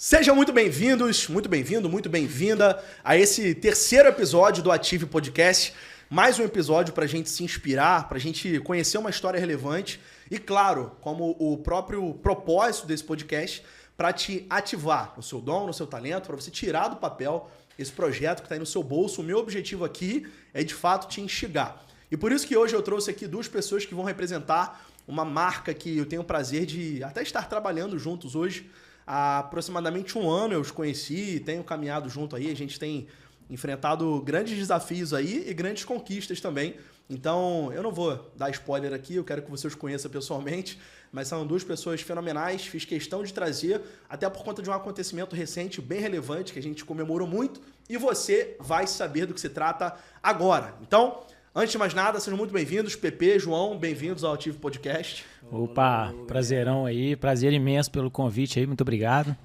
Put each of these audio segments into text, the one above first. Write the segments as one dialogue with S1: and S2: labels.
S1: Sejam muito bem-vindos, muito bem-vindo, muito bem-vinda a esse terceiro episódio do Ative Podcast. Mais um episódio para a gente se inspirar, para a gente conhecer uma história relevante e, claro, como o próprio propósito desse podcast, para te ativar no seu dom, no seu talento, para você tirar do papel esse projeto que está aí no seu bolso. O meu objetivo aqui é, de fato, te instigar. E por isso que hoje eu trouxe aqui duas pessoas que vão representar uma marca que eu tenho o prazer de até estar trabalhando juntos hoje. Há aproximadamente um ano eu os conheci, tenho caminhado junto aí, a gente tem enfrentado grandes desafios aí e grandes conquistas também. Então, eu não vou dar spoiler aqui, eu quero que você os conheça pessoalmente, mas são duas pessoas fenomenais, fiz questão de trazer, até por conta de um acontecimento recente bem relevante, que a gente comemorou muito, e você vai saber do que se trata agora. Então, antes de mais nada, sejam muito bem-vindos, Pepe, João, bem-vindos ao Ative Podcast.
S2: Opa, prazerão aí, prazer imenso pelo convite aí, muito obrigado.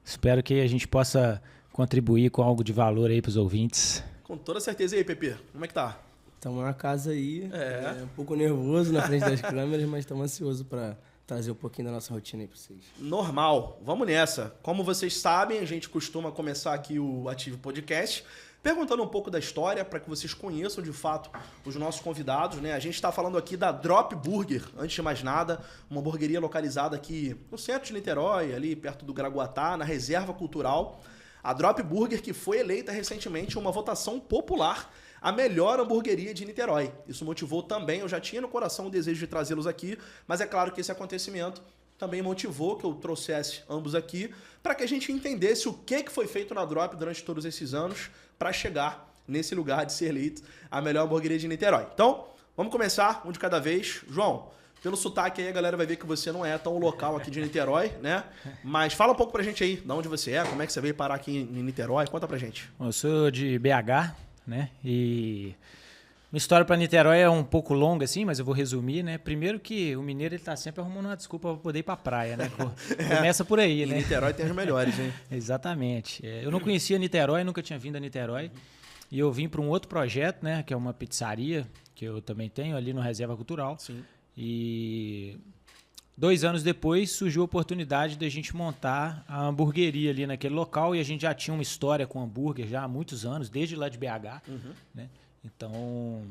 S2: Espero que a gente possa contribuir com algo de valor aí para os ouvintes.
S1: Com toda certeza. E aí, Pepe, como é que tá?
S3: Estamos na casa aí, um pouco nervoso na frente das câmeras, mas estamos ansiosos para trazer um pouquinho da nossa rotina aí para vocês.
S1: Normal, vamos nessa. Como vocês sabem, a gente costuma começar aqui o Ative Podcast perguntando um pouco da história para que vocês conheçam de fato os nossos convidados, né? A gente está falando aqui da Drop Burger, antes de mais nada, uma hamburgueria localizada aqui no centro de Niterói, ali perto do Graguatá, na Reserva Cultural. A Drop Burger que foi eleita recentemente em uma votação popular a melhor hamburgueria de Niterói. Isso motivou também, eu já tinha no coração o desejo de trazê-los aqui, mas é claro que esse acontecimento também motivou que eu trouxesse ambos aqui para que a gente entendesse o que foi feito na Drop durante todos esses anos para chegar nesse lugar de ser eleito a melhor hamburgueria de Niterói. Então, vamos começar um de cada vez. João, pelo sotaque aí a galera vai ver que você não é tão local aqui de Niterói, né? Mas fala um pouco pra gente aí, de onde você é, como é que você veio parar aqui em Niterói, conta pra gente.
S2: Eu sou de BH, né? E minha história para Niterói é um pouco longa, assim, mas eu vou resumir, né? Primeiro que o mineiro ele tá sempre arrumando uma desculpa para poder ir pra praia, né? Começa por aí, né?
S1: E Niterói tem as melhores, hein?
S2: Exatamente. Eu não conhecia Niterói, nunca tinha vindo a Niterói. E eu vim para um outro projeto, né? Que é uma pizzaria, que eu também tenho ali no Reserva Cultural.
S1: Sim.
S2: E 2 anos depois surgiu a oportunidade de a gente montar a hamburgueria ali naquele local. E a gente já tinha uma história com hambúrguer já há muitos anos, desde lá de BH, né? Então,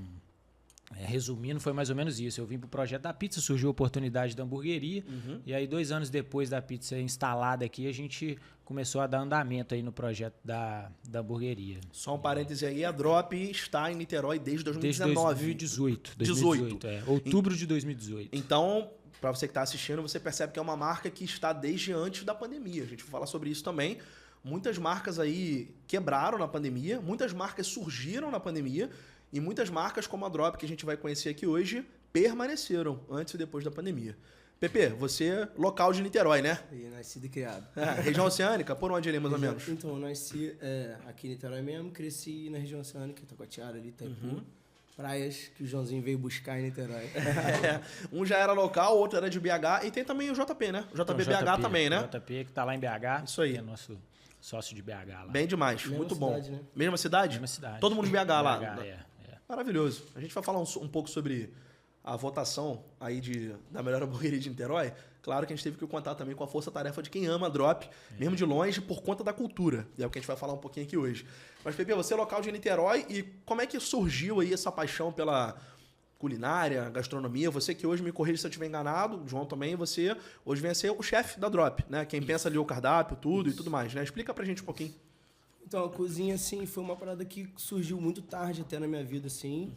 S2: resumindo, foi mais ou menos isso. Eu vim para o projeto da pizza, surgiu a oportunidade da hamburgueria. E aí, 2 anos depois da pizza instalada aqui, a gente começou a dar andamento aí no projeto da hamburgueria.
S1: Só um parêntese aí, a Drop está em Niterói desde 2019.
S2: Desde 2018. Outubro de 2018.
S1: Então, para você que está assistindo, você percebe que é uma marca que está desde antes da pandemia. A gente vai falar sobre isso também. Muitas marcas aí quebraram na pandemia, muitas marcas surgiram na pandemia e muitas marcas como a Drop, que a gente vai conhecer aqui hoje, permaneceram antes e depois da pandemia. Pepe, você é local de Niterói, né?
S3: Nascido e criado.
S1: Região oceânica? Por onde ali, mais ou menos?
S3: Então, eu nasci aqui em Niterói mesmo, cresci na região oceânica, Itacoatiara ali, Itaipu. Praias que o Joãozinho veio buscar em Niterói.
S1: Um já era local, o outro era de BH e tem também o JP, né? O JP BH também, né?
S2: O JP que tá lá em BH.
S1: Isso aí.
S2: Que é nosso sócio de BH lá.
S1: Bem demais,
S3: Mesma
S1: muito
S3: cidade,
S1: bom.
S3: né?
S1: Mesma cidade?
S2: Mesma cidade.
S1: Todo mundo de BH lá.
S2: É.
S1: Maravilhoso. A gente vai falar um pouco sobre a votação aí da melhor hamburgueria de Niterói. Claro que a gente teve que contar também com a força-tarefa de quem ama a Drop, mesmo de longe, por conta da cultura. E é o que a gente vai falar um pouquinho aqui hoje. Mas, Pepe, você é local de Niterói e como é que surgiu aí essa paixão pela culinária, gastronomia? Você que hoje, me corrija se eu estiver enganado, João também, você hoje vem a ser o chefe da Drop, né? Quem pensa ali o cardápio, tudo e tudo mais, né? Explica pra gente um pouquinho.
S3: Então, a cozinha, assim, foi uma parada que surgiu muito tarde até na minha vida, assim.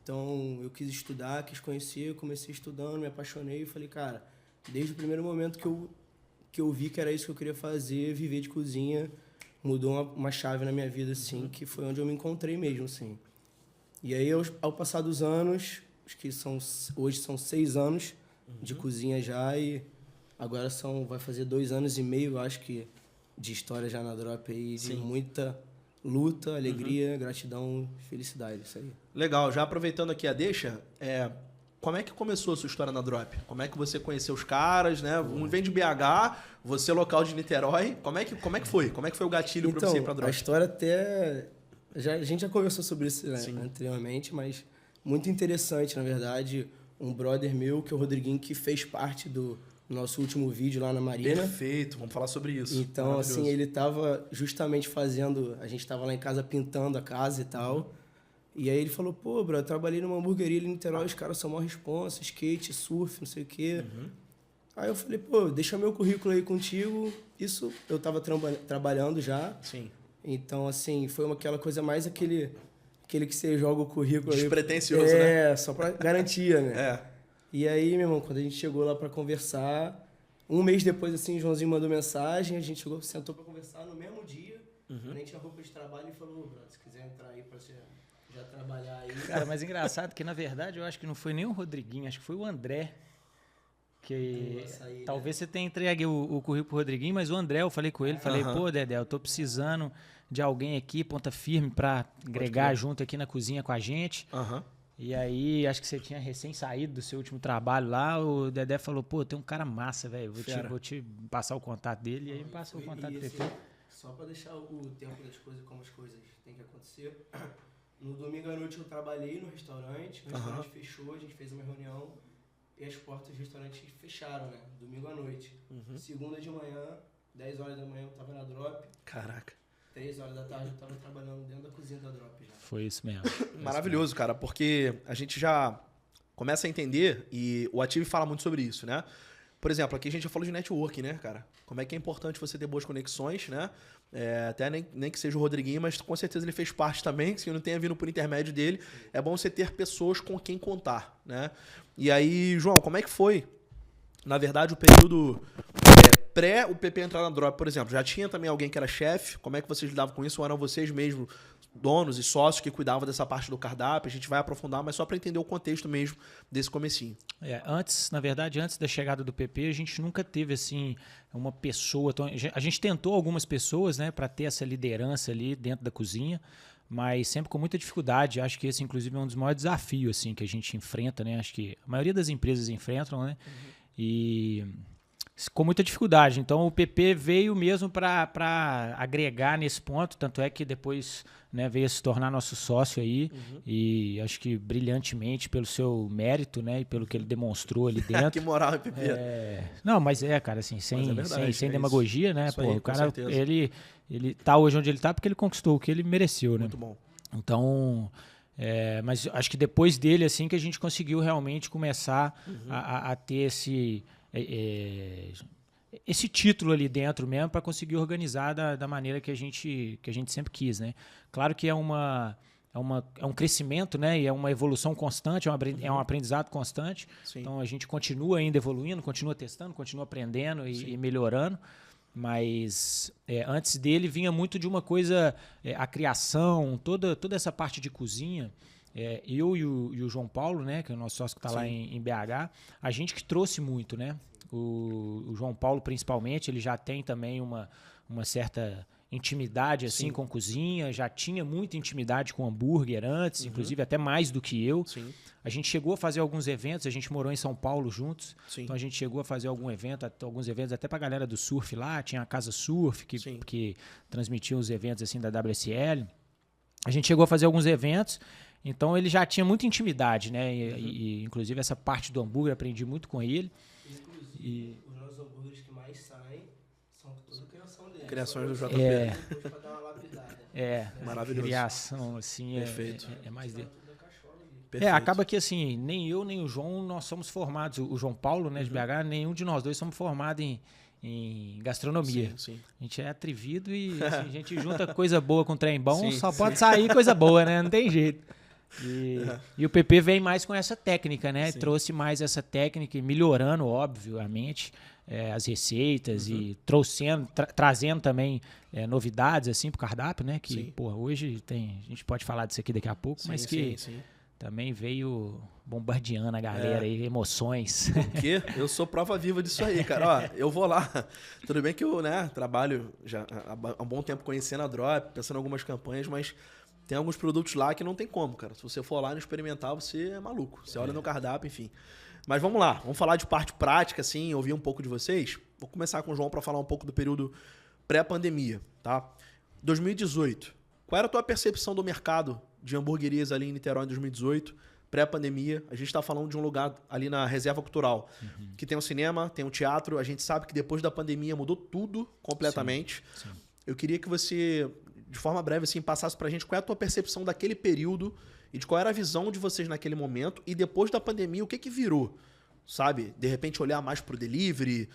S3: Então, eu quis estudar, quis conhecer, comecei estudando, me apaixonei e falei, cara, desde o primeiro momento que eu vi que era isso que eu queria fazer, viver de cozinha, mudou uma chave na minha vida, assim, que foi onde eu me encontrei mesmo, assim. E aí, ao passar dos anos, acho que hoje são 6 anos de cozinha já e agora vai fazer 2 anos e meio, acho que, de história já na Drop aí, de muita luta, alegria, gratidão, felicidade, isso aí.
S1: Legal, já aproveitando aqui a deixa, como é que começou a sua história na Drop? Como é que você conheceu os caras, né? Um vem de BH, você local de Niterói, como é que foi? Como é que foi o gatilho para você ir pra Drop?
S3: A história até... a gente já conversou sobre isso, né, anteriormente, mas muito interessante, na verdade. Um brother meu, que é o Rodriguinho, que fez parte do no nosso último vídeo lá na Marina.
S1: Perfeito, vamos falar sobre isso.
S3: Então, assim, ele tava justamente fazendo... A gente tava lá em casa pintando a casa e tal. E aí ele falou, pô, bro, eu trabalhei numa hamburgueria ali em Niterói, os caras são mó responsa, skate, surf, não sei o quê. Aí eu falei, pô, deixa meu currículo aí contigo. Isso eu tava trabalhando já.
S1: Sim.
S3: Então, assim, foi aquela coisa mais aquele que você joga o currículo aí.
S1: Despretensioso, né?
S3: É, só pra garantia, né?
S1: É.
S3: E aí, meu irmão, quando a gente chegou lá pra conversar, um mês depois, assim, o Joãozinho mandou mensagem, a gente chegou, sentou pra conversar no mesmo dia, a gente tinha roupa de trabalho e falou, brother, se quiser entrar aí pra você já trabalhar aí.
S2: Cara, mas engraçado que, na verdade, eu acho que não foi nem o Rodriguinho, acho que foi o André. Que
S3: Açaí,
S2: talvez você tenha entregue o currículo pro Rodriguinho, mas o André, eu falei com ele, falei, pô, Dedé, eu tô precisando de alguém aqui, ponta firme, pra agregar junto aqui na cozinha com a gente. E aí, acho que você tinha recém saído do seu último trabalho lá, o Dedé falou, pô, tem um cara massa, velho, vou te passar o contato dele, e aí me passou o contato do PP.
S3: Só pra deixar o tempo das coisas como as coisas têm que acontecer, no domingo à noite eu trabalhei no restaurante, o restaurante fechou, a gente fez uma reunião, e as portas do restaurante fecharam, né? Domingo à noite. Segunda de manhã, 10 horas da manhã eu tava na Drop.
S1: Caraca.
S3: 3 horas da tarde eu tava trabalhando dentro da cozinha da Drop já.
S2: Foi isso mesmo.
S1: Maravilhoso, cara, porque a gente já começa a entender, e o Ative fala muito sobre isso, né? Por exemplo, aqui a gente já falou de networking, né, cara? Como é que é importante você ter boas conexões, né? Até nem que seja o Rodriguinho, mas com certeza ele fez parte também, se não tenha vindo por intermédio dele. É bom você ter pessoas com quem contar, né? E aí, João, como é que foi, na verdade, o período pré o PP entrar na Drop, por exemplo? Já tinha também alguém que era chefe? Como é que vocês lidavam com isso? Ou eram vocês mesmos, donos e sócios, que cuidavam dessa parte do cardápio? A gente vai aprofundar, mas só para entender o contexto mesmo desse comecinho.
S2: Antes da chegada do PP, a gente nunca teve, assim, uma pessoa... A gente tentou algumas pessoas, né, para ter essa liderança ali dentro da cozinha, mas sempre com muita dificuldade. Acho que esse, inclusive, é um dos maiores desafios assim, que a gente enfrenta, né? Acho que a maioria das empresas enfrentam, né? E com muita dificuldade. Então, o PP veio mesmo para agregar nesse ponto, tanto é que depois, né, veio a se tornar nosso sócio aí, e acho que brilhantemente pelo seu mérito, né, e pelo que ele demonstrou ali dentro.
S1: Que moral, PP.
S2: Não, mas cara, assim, sem demagogia, né? Pô,
S1: aí,
S2: o cara, ele tá hoje onde ele tá porque ele conquistou o que ele mereceu, né?
S1: Muito bom.
S2: Então, mas acho que depois dele, assim, que a gente conseguiu realmente começar a ter esse título ali dentro mesmo para conseguir organizar da maneira que a gente sempre quis, né? Claro que é um crescimento, né? E é uma evolução constante, é um aprendizado constante. Sim. Então a gente continua ainda evoluindo, continua testando, continua aprendendo e melhorando. Mas antes dele vinha muito de uma coisa, a criação, toda essa parte de cozinha. Eu e o João Paulo, né, que é o nosso sócio que está lá em BH, a gente que trouxe muito, né? O João Paulo, principalmente, ele já tem também uma certa intimidade assim com cozinha, já tinha muita intimidade com hambúrguer antes, inclusive até mais do que eu. Sim. A gente chegou a fazer alguns eventos, a gente morou em São Paulo juntos, então a gente chegou a fazer alguns eventos até para a galera do surf lá, tinha a Casa Surf que transmitia os eventos assim da WSL. A gente chegou a fazer alguns eventos, então ele já tinha muita intimidade, né? E inclusive essa parte do hambúrguer aprendi muito com ele.
S3: Inclusive, os nossos hambúrgueres que mais saem são toda criação dele.
S1: Criações do JP.
S3: Pra dar uma lapidada.
S1: Maravilhoso.
S2: Criação, assim,
S1: perfeito.
S2: É mais dele.
S1: Perfeito.
S2: Acaba que assim, nem eu nem o João, nós somos formados, o João Paulo, né, de BH, nenhum de nós dois somos formados em gastronomia.
S1: Sim.
S2: A gente é atrevido e assim, a gente junta coisa boa com trem bom, só pode sair coisa boa, né? Não tem jeito. E o PP vem mais com essa técnica, né? Trouxe mais essa técnica, melhorando, obviamente, as receitas e trazendo também novidades assim pro cardápio, né? Que hoje a gente pode falar disso aqui daqui a pouco, mas que também veio bombardeando a galera aí, emoções.
S1: Porque eu sou prova viva disso aí, cara. Ó, eu vou lá. Tudo bem que eu, trabalho já há um bom tempo conhecendo a Drop, pensando em algumas campanhas, mas tem alguns produtos lá que não tem como, cara. Se você for lá no experimentar, você é maluco. Você olha no cardápio, enfim. Mas vamos lá. Vamos falar de parte prática, assim, ouvir um pouco de vocês. Vou começar com o João para falar um pouco do período pré-pandemia, tá? 2018. Qual era a tua percepção do mercado de hamburguerias ali em Niterói em 2018 pré-pandemia. A gente está falando de um lugar ali na Reserva Cultural, que tem um cinema, tem um teatro. A gente sabe que depois da pandemia mudou tudo completamente.
S2: Sim.
S1: Eu queria que você, de forma breve, assim, passasse pra gente qual é a tua percepção daquele período e de qual era a visão de vocês naquele momento e depois da pandemia, o que virou? Sabe? De repente olhar mais pro delivery,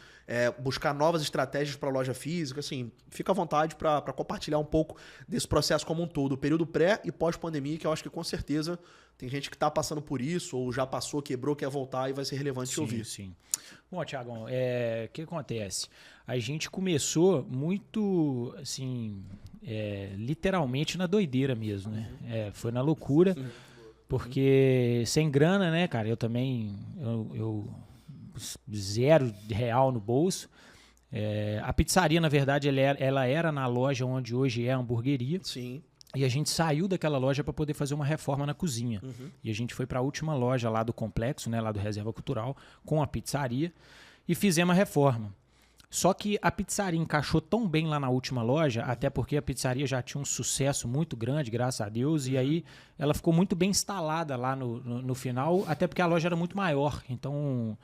S1: buscar novas estratégias para loja física, assim, fica à vontade para compartilhar um pouco desse processo como um todo, o período pré e pós-pandemia, que eu acho que com certeza tem gente que está passando por isso ou já passou, quebrou, quer voltar e vai ser relevante te ouvir.
S2: Sim. Bom, Thiagão, o que acontece? A gente começou muito, assim, literalmente na doideira mesmo, né? Foi na loucura. Porque sem grana, né, cara, eu também, eu R$0 no bolso. A pizzaria, na verdade, ela era na loja onde hoje é a hamburgueria.
S1: Sim.
S2: E a gente saiu daquela loja para poder fazer uma reforma na cozinha. E a gente foi para a última loja lá do complexo, né, lá do Reserva Cultural, com a pizzaria, e fizemos a reforma. Só que a pizzaria encaixou tão bem lá na última loja, até porque a pizzaria já tinha um sucesso muito grande, graças a Deus, e aí ela ficou muito bem instalada lá no final, até porque a loja era muito maior, então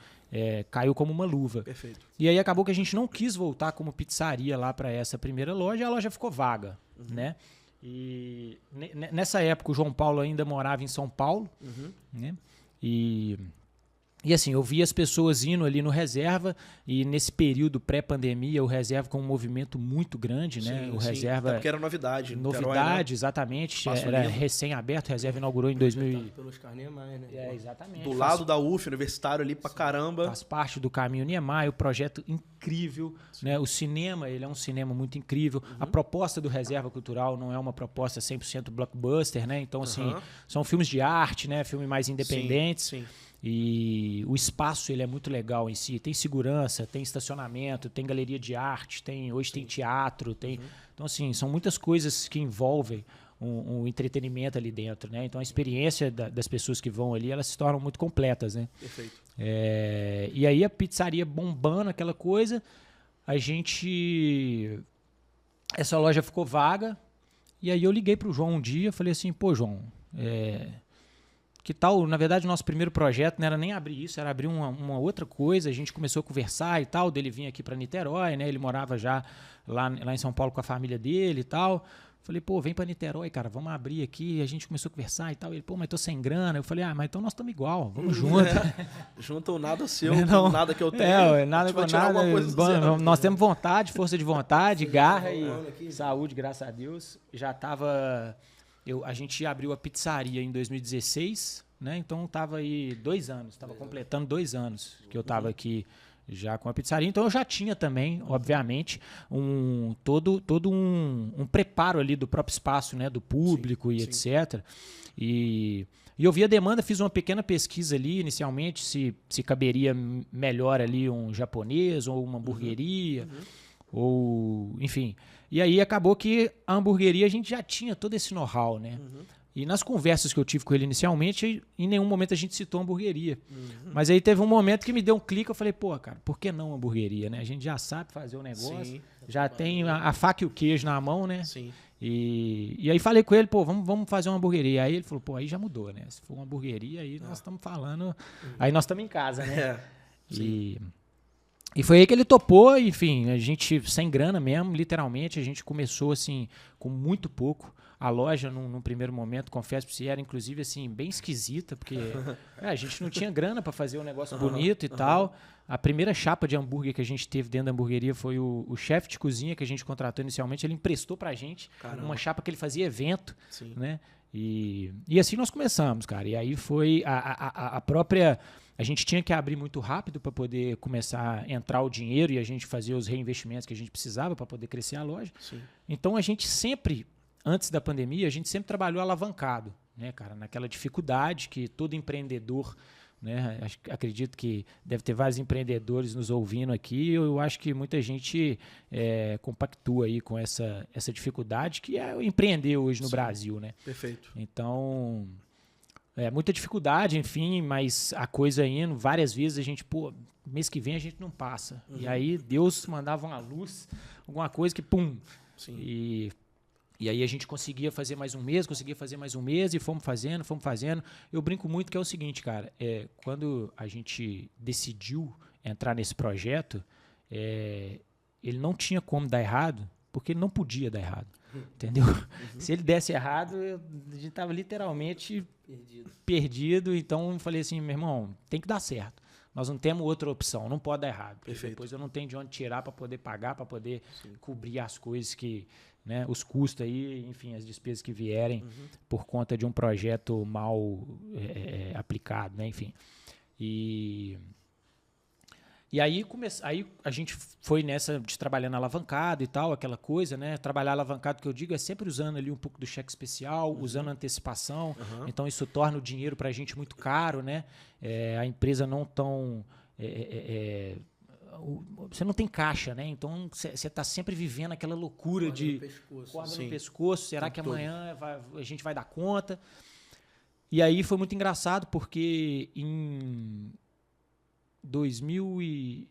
S2: caiu como uma luva.
S1: Perfeito.
S2: E aí acabou que a gente não quis voltar como pizzaria lá para essa primeira loja, e a loja ficou vaga, né? E nessa época o João Paulo ainda morava em São Paulo, né? E assim, eu vi as pessoas indo ali no Reserva, e nesse período pré-pandemia, o Reserva com um movimento muito grande, né?
S1: Sim,
S2: o Reserva...
S1: Até porque era novidade.
S2: Novidade,
S1: né?
S2: Exatamente.
S1: Espaço
S2: era
S1: Lima.
S2: recém-aberto, o Reserva inaugurou em 2000...
S3: Pelo Oscar Niemeyer, né?
S2: Exatamente.
S1: Do lado da UF, universitário ali pra caramba.
S2: Faz parte do Caminho Niemeyer, o projeto incrível, né? O cinema, ele é um cinema muito incrível. A proposta do Reserva Cultural não é uma proposta 100% blockbuster, né? Então, assim, são filmes de arte, né? Filmes mais independentes.
S1: Sim.
S2: E o espaço ele é muito legal em si. Tem segurança, tem estacionamento, tem galeria de arte, hoje tem teatro. Então, assim, são muitas coisas que envolvem um entretenimento ali dentro, né? Então, a experiência das pessoas que vão ali, elas se tornam muito completas, né?
S1: Perfeito.
S2: E aí a pizzaria bombando, aquela coisa, essa loja ficou vaga, e aí eu liguei pro João um dia, falei assim, pô, João, que tal, na verdade, o nosso primeiro projeto não era nem abrir isso, era abrir uma outra coisa. A gente começou a conversar e tal, dele vir aqui para Niterói, né? Ele morava já lá em São Paulo com a família dele e tal. Falei, pô, vem para Niterói, cara, vamos abrir aqui. A gente começou a conversar e tal. Ele, pô, mas tô sem grana. Eu falei, mas então nós estamos igual, vamos junto.
S1: Junta o nada seu, com nada que eu tenho.
S2: Nada com nada. Nós temos vontade, força de vontade, garra e saúde, graças a Deus. Já tava... A gente abriu a pizzaria em 2016, né? Então tava aí 2 anos, tava completando 2 anos que eu tava aqui já com a pizzaria. Então eu já tinha também, obviamente, todo um preparo ali do próprio espaço, né? Do público e etc. E eu vi a demanda, fiz uma pequena pesquisa ali inicialmente, se caberia melhor ali um japonês ou uma hamburgueria, ou enfim... E aí acabou que a hamburgueria a gente já tinha todo esse know-how, né? E nas conversas que eu tive com ele inicialmente, em nenhum momento a gente citou hamburgueria. Mas aí teve um momento que me deu um clique, eu falei, pô, cara, por que não hamburgueria, né? A gente já sabe fazer o negócio, já tem a faca e o queijo na mão, né?
S1: Sim.
S2: E aí falei com ele, pô, vamos fazer uma hamburgueria. Aí ele falou, pô, aí já mudou, né? Se for uma hamburgueria, aí nós estamos falando... Aí nós estamos em casa, né? E foi aí que ele topou, enfim, a gente sem grana mesmo, literalmente, a gente começou assim, com muito pouco. A loja, num primeiro momento, confesso pra você, era inclusive assim, bem esquisita, porque a gente não tinha grana para fazer um negócio bonito e tal. A primeira chapa de hambúrguer que a gente teve dentro da hamburgueria foi o chefe de cozinha que a gente contratou inicialmente, ele emprestou pra gente uma chapa que ele fazia evento, né? E assim nós começamos, cara. E aí foi a própria... A gente tinha que abrir muito rápido para poder começar a entrar o dinheiro e a gente fazer os reinvestimentos que a gente precisava para poder crescer a loja. Então, a gente sempre, antes da pandemia, a gente sempre trabalhou alavancado, né, cara? Naquela dificuldade que todo empreendedor, né? Acredito que deve ter vários empreendedores nos ouvindo aqui. Eu acho que muita gente compactua aí com essa dificuldade que é empreender hoje no Brasil, né?
S1: Perfeito.
S2: Então... muita dificuldade, enfim, mas a coisa indo, várias vezes a gente, pô, mês que vem a gente não passa. E aí Deus mandava uma luz, alguma coisa que, pum. E E aí a gente conseguia fazer mais um mês, e fomos fazendo. Eu brinco muito que é o seguinte, cara, quando a gente decidiu entrar nesse projeto, ele não tinha como dar errado, porque ele não podia dar errado, entendeu? Se ele desse errado, a gente estava literalmente perdido. Então eu falei assim, meu irmão, tem que dar certo. Nós não temos outra opção, não pode dar errado. Depois eu não tenho de onde tirar para poder pagar, para poder cobrir as coisas que, né, os custos aí, enfim, as despesas que vierem por conta de um projeto mal aplicado, né, enfim. E aí, aí a gente foi nessa de trabalhando alavancado e tal, aquela coisa, né? Trabalhar alavancado, que eu digo, é sempre usando ali um pouco do cheque especial, usando antecipação. Então, isso torna o dinheiro para a gente muito caro, né? A empresa não tão... você não tem caixa, né? Então, você está sempre vivendo aquela loucura de... Corda no pescoço. Será que amanhã a gente vai dar conta? E aí foi muito engraçado, porque em... 2000 e...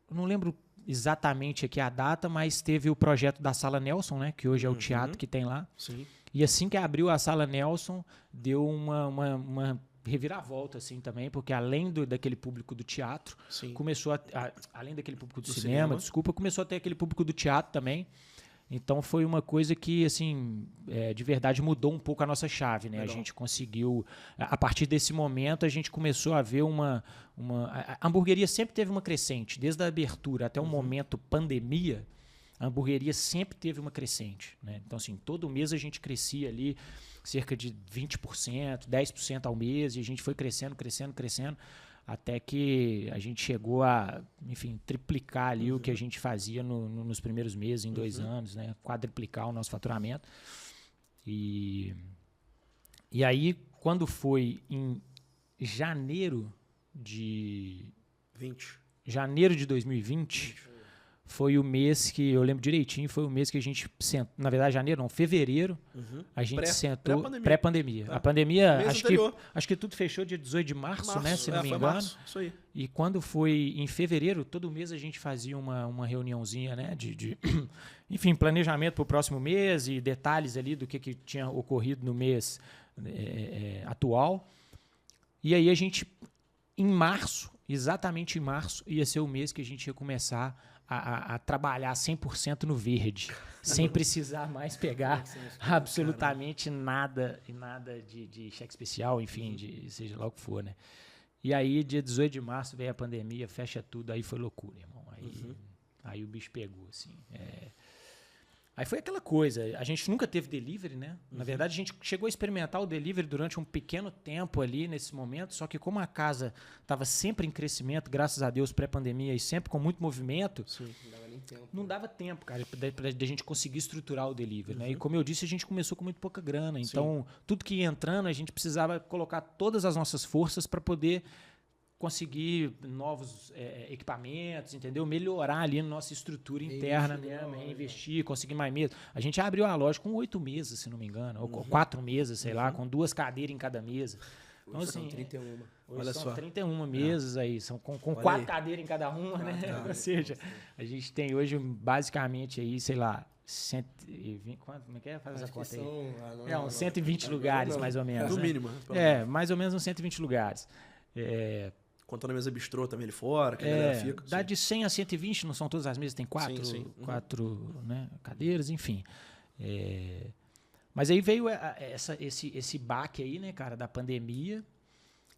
S2: Eu não lembro exatamente aqui a data, mas teve o projeto da Sala Nelson, né? Que hoje é o teatro que tem lá.
S1: Sim.
S2: E assim que abriu a Sala Nelson, deu uma reviravolta, assim, também, porque além daquele público do teatro, começou além daquele público do cinema, começou a ter aquele público do teatro também. Então foi uma coisa que, assim, de verdade mudou um pouco a nossa chave, né? Legal. A gente conseguiu, a partir desse momento, a gente começou a ver a hamburgueria sempre teve uma crescente, desde a abertura até o momento pandemia, a hamburgueria sempre teve uma crescente, né? Então, assim, todo mês a gente crescia ali cerca de 20%, 10% ao mês, e a gente foi crescendo, até que a gente chegou a, enfim, triplicar ali o que a gente fazia nos primeiros meses, em 2 anos, né? Quadruplicar o nosso faturamento. E aí, quando foi em janeiro de 2020, foi o mês que, eu lembro direitinho, foi o mês que a gente sentou, na verdade, janeiro não, fevereiro, a gente sentou, pré-pandemia. A pandemia, acho que tudo fechou dia 18 de março, né, se não me engano.
S1: Março, isso aí.
S2: E quando foi em fevereiro, todo mês a gente fazia uma reuniãozinha, né, enfim, planejamento para o próximo mês e detalhes ali do que tinha ocorrido no mês atual. E aí a gente, em março, exatamente em março, ia ser o mês que a gente ia começar a trabalhar 100% no verde, sem precisar mais pegar absolutamente nada de cheque especial, enfim, seja lá o que for, né? E aí, dia 18 de março, veio a pandemia, fecha tudo, aí foi loucura, irmão. Aí o bicho pegou, assim. Aí foi aquela coisa, a gente nunca teve delivery, né? Na verdade, a gente chegou a experimentar o delivery durante um pequeno tempo ali, nesse momento, só que como a casa estava sempre em crescimento, graças a Deus, pré-pandemia, e sempre com muito movimento, não dava tempo, cara, de a gente conseguir estruturar o delivery, né? E como eu disse, a gente começou com muito pouca grana, então tudo que ia entrando, a gente precisava colocar todas as nossas forças para poder conseguir novos equipamentos, entendeu? Melhorar ali a nossa estrutura interna mesmo, investir, conseguir mais meses. A gente abriu a loja com 8 mesas, se não me engano, ou 4 mesas, sei lá, com 2 cadeiras em cada mesa. Então,
S3: hoje
S2: assim,
S3: são 31.
S2: Hoje são 31 mesas aí, são com 4 cadeiras em cada uma, né? Ou seja, a gente tem hoje basicamente aí, sei lá, 120, quanto? Como é que é? Faz essa conta aí. Uns 120 lugares, mais ou menos.
S1: No
S2: né?
S1: mínimo.
S2: Mais ou menos uns 120 lugares.
S1: Contando a mesa bistrô também ali fora, que a galera fica.
S2: Dá de 100 a 120, não são todas as mesas, tem 4 né, cadeiras, enfim. Mas aí veio esse baque aí, né, cara, da pandemia.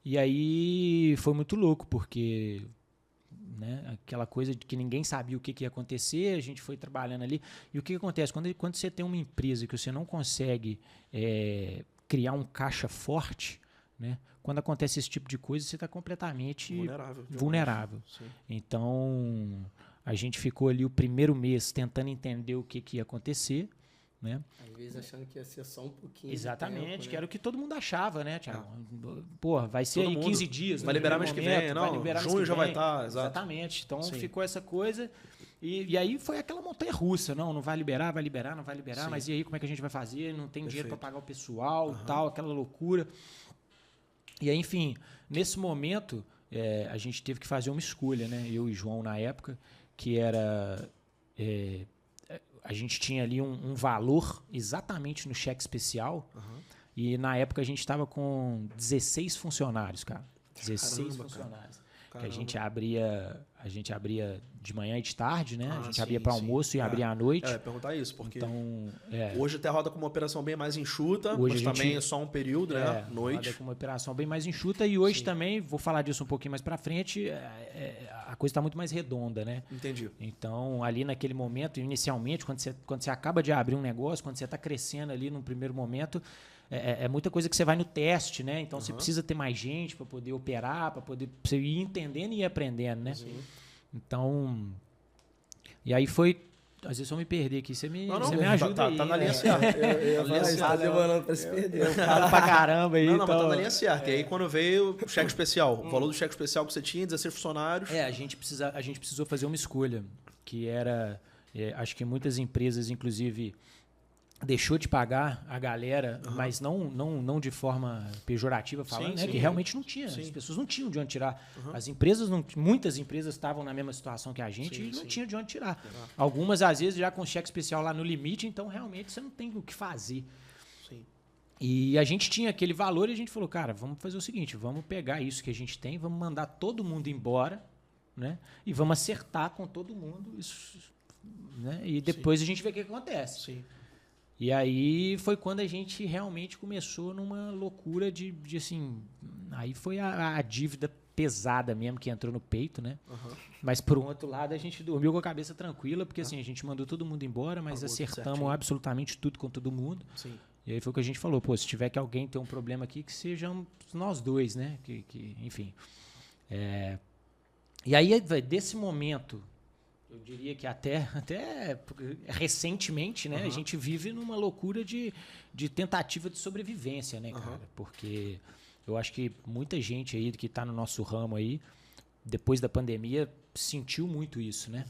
S2: E aí foi muito louco, porque, né, aquela coisa de que ninguém sabia o que ia acontecer, a gente foi trabalhando ali. E o que acontece? Quando você tem uma empresa que você não consegue criar um caixa forte, né? Quando acontece esse tipo de coisa, você está completamente vulnerável. Então, a gente ficou ali o primeiro mês tentando entender o que ia acontecer, né?
S3: Às vezes achando que ia ser só um pouquinho.
S2: Exatamente,
S3: de tempo, né?
S2: que era o que todo mundo achava, né, Thiago? Porra, vai ser
S1: todo
S2: aí
S1: mundo
S2: 15 dias.
S1: Vai liberar mês que vem, não? Junho já vai estar,
S2: exatamente. Então, ficou essa coisa. E aí foi aquela montanha russa, não vai liberar, não vai liberar, mas e aí como é que a gente vai fazer? Não tem dinheiro para pagar o pessoal, tal, aquela loucura. E aí, enfim, nesse momento, a gente teve que fazer uma escolha, né? Eu e João, na época, que era... a gente tinha ali um valor exatamente no cheque especial. E na época a gente estava com 16 funcionários, cara. 16 funcionários. Que a gente abria de manhã e de tarde, né? A gente abria para almoço e abria à noite.
S1: Eu ia perguntar isso, porque
S2: então,
S1: hoje até roda com uma operação bem mais enxuta,
S2: hoje
S1: mas também é só um período, né? Noite.
S2: Roda com uma operação bem mais enxuta e hoje também, vou falar disso um pouquinho mais para frente, a coisa está muito mais redonda, né?
S1: Entendi.
S2: Então, ali naquele momento, inicialmente, quando você acaba de abrir um negócio, quando você está crescendo ali num primeiro momento, é muita coisa que você vai no teste, né? Então, você precisa ter mais gente para poder operar, para poder você ir entendendo e ir aprendendo, né? Então, e aí foi... Às vezes eu me perder aqui, você me ajuda aí.
S1: Tá na linha certa.
S3: Tá demorando pra se perder.
S2: Eu falo pra caramba aí.
S1: Não, mas tá na linha certa. E aí quando veio o cheque especial, o valor do cheque especial que você tinha, 16 funcionários...
S2: A gente precisou fazer uma escolha, que era... acho que muitas empresas, inclusive... deixou de pagar a galera, mas não de forma pejorativa falando, né? Que realmente não tinha. As pessoas não tinham de onde tirar. As empresas, muitas empresas estavam na mesma situação que a gente e não tinham de onde tirar. Algumas, às vezes, já com cheque especial lá no limite, então realmente você não tem o que fazer.
S1: Sim.
S2: E a gente tinha aquele valor e a gente falou, cara, vamos fazer o seguinte, vamos pegar isso que a gente tem, vamos mandar todo mundo embora, né? E vamos acertar com todo mundo isso, né? E depois a gente vê o que acontece.
S1: Sim.
S2: E aí foi quando a gente realmente começou numa loucura de assim... Aí foi a dívida pesada mesmo que entrou no peito, né? Mas, por um outro lado, a gente dormiu com a cabeça tranquila, porque assim, a gente mandou todo mundo embora, mas acertamos absolutamente tudo com todo mundo.
S1: Sim.
S2: E aí foi o que a gente falou, se tiver que alguém ter um problema aqui, que sejam nós dois, né? Enfim. E aí, desse momento... Eu diria que até recentemente, né, a gente vive numa loucura de tentativa de sobrevivência, né, cara? Porque eu acho que muita gente aí que está no nosso ramo aí, depois da pandemia, sentiu muito isso, né?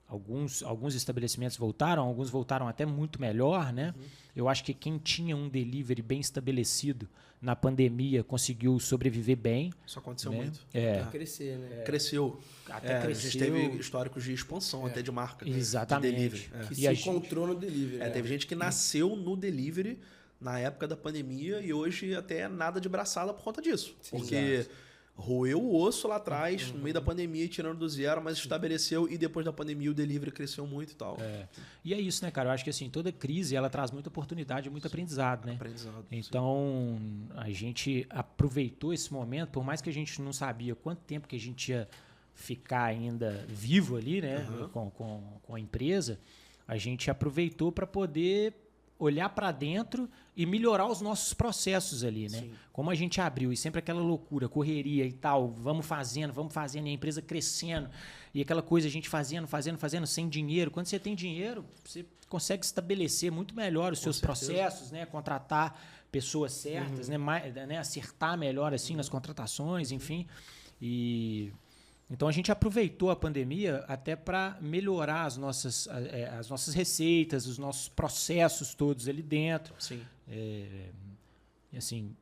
S2: Alguns estabelecimentos voltaram, alguns voltaram até muito melhor, né? Eu acho que quem tinha um delivery bem estabelecido na pandemia conseguiu sobreviver bem.
S1: Isso aconteceu
S2: né?
S1: muito.
S3: Crescer, né?
S1: Cresceu.
S2: Até cresceu.
S1: A gente teve históricos de expansão até de marca.
S2: Exatamente.
S1: De delivery.
S3: Que se encontrou no delivery.
S1: Teve gente que nasceu no delivery na época da pandemia e hoje até é nada de braçada por conta disso. Sim, porque roeu o osso lá atrás, no meio da pandemia, tirando do zero, mas estabeleceu e depois da pandemia o delivery cresceu muito e tal.
S2: E é isso, né, cara? Eu acho que assim, toda crise ela traz muita oportunidade e muito aprendizado, né? Então, a gente aproveitou esse momento, por mais que a gente não sabia quanto tempo que a gente ia ficar ainda vivo ali, né, com a empresa, a gente aproveitou para poder olhar para dentro e melhorar os nossos processos ali, né? Sim. Como a gente abriu e sempre aquela loucura, correria e tal, vamos fazendo, e a empresa crescendo e aquela coisa a gente fazendo sem dinheiro. Quando você tem dinheiro, você consegue estabelecer muito melhor os seus processos, né? Contratar pessoas certas, né? Acertar melhor assim nas contratações, enfim. Então, a gente aproveitou a pandemia até para melhorar as nossas receitas, os nossos processos todos ali dentro.
S1: Sim.
S2: Assim,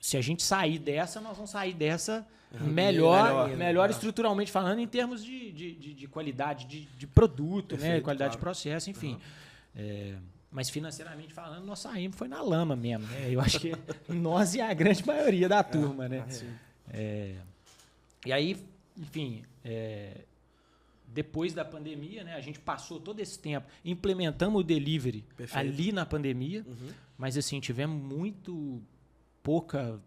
S2: se a gente sair dessa, nós vamos sair dessa melhor estruturalmente falando, em termos de qualidade de produto, perfeito, né? Qualidade de processo, enfim. Mas financeiramente falando, nós saímos, foi na lama mesmo. Né? Eu acho que nós e a grande maioria da turma. Né? E aí... Enfim, depois da pandemia, né, a gente passou todo esse tempo, implementamos o delivery ali na pandemia, mas assim, tivemos muito pouca...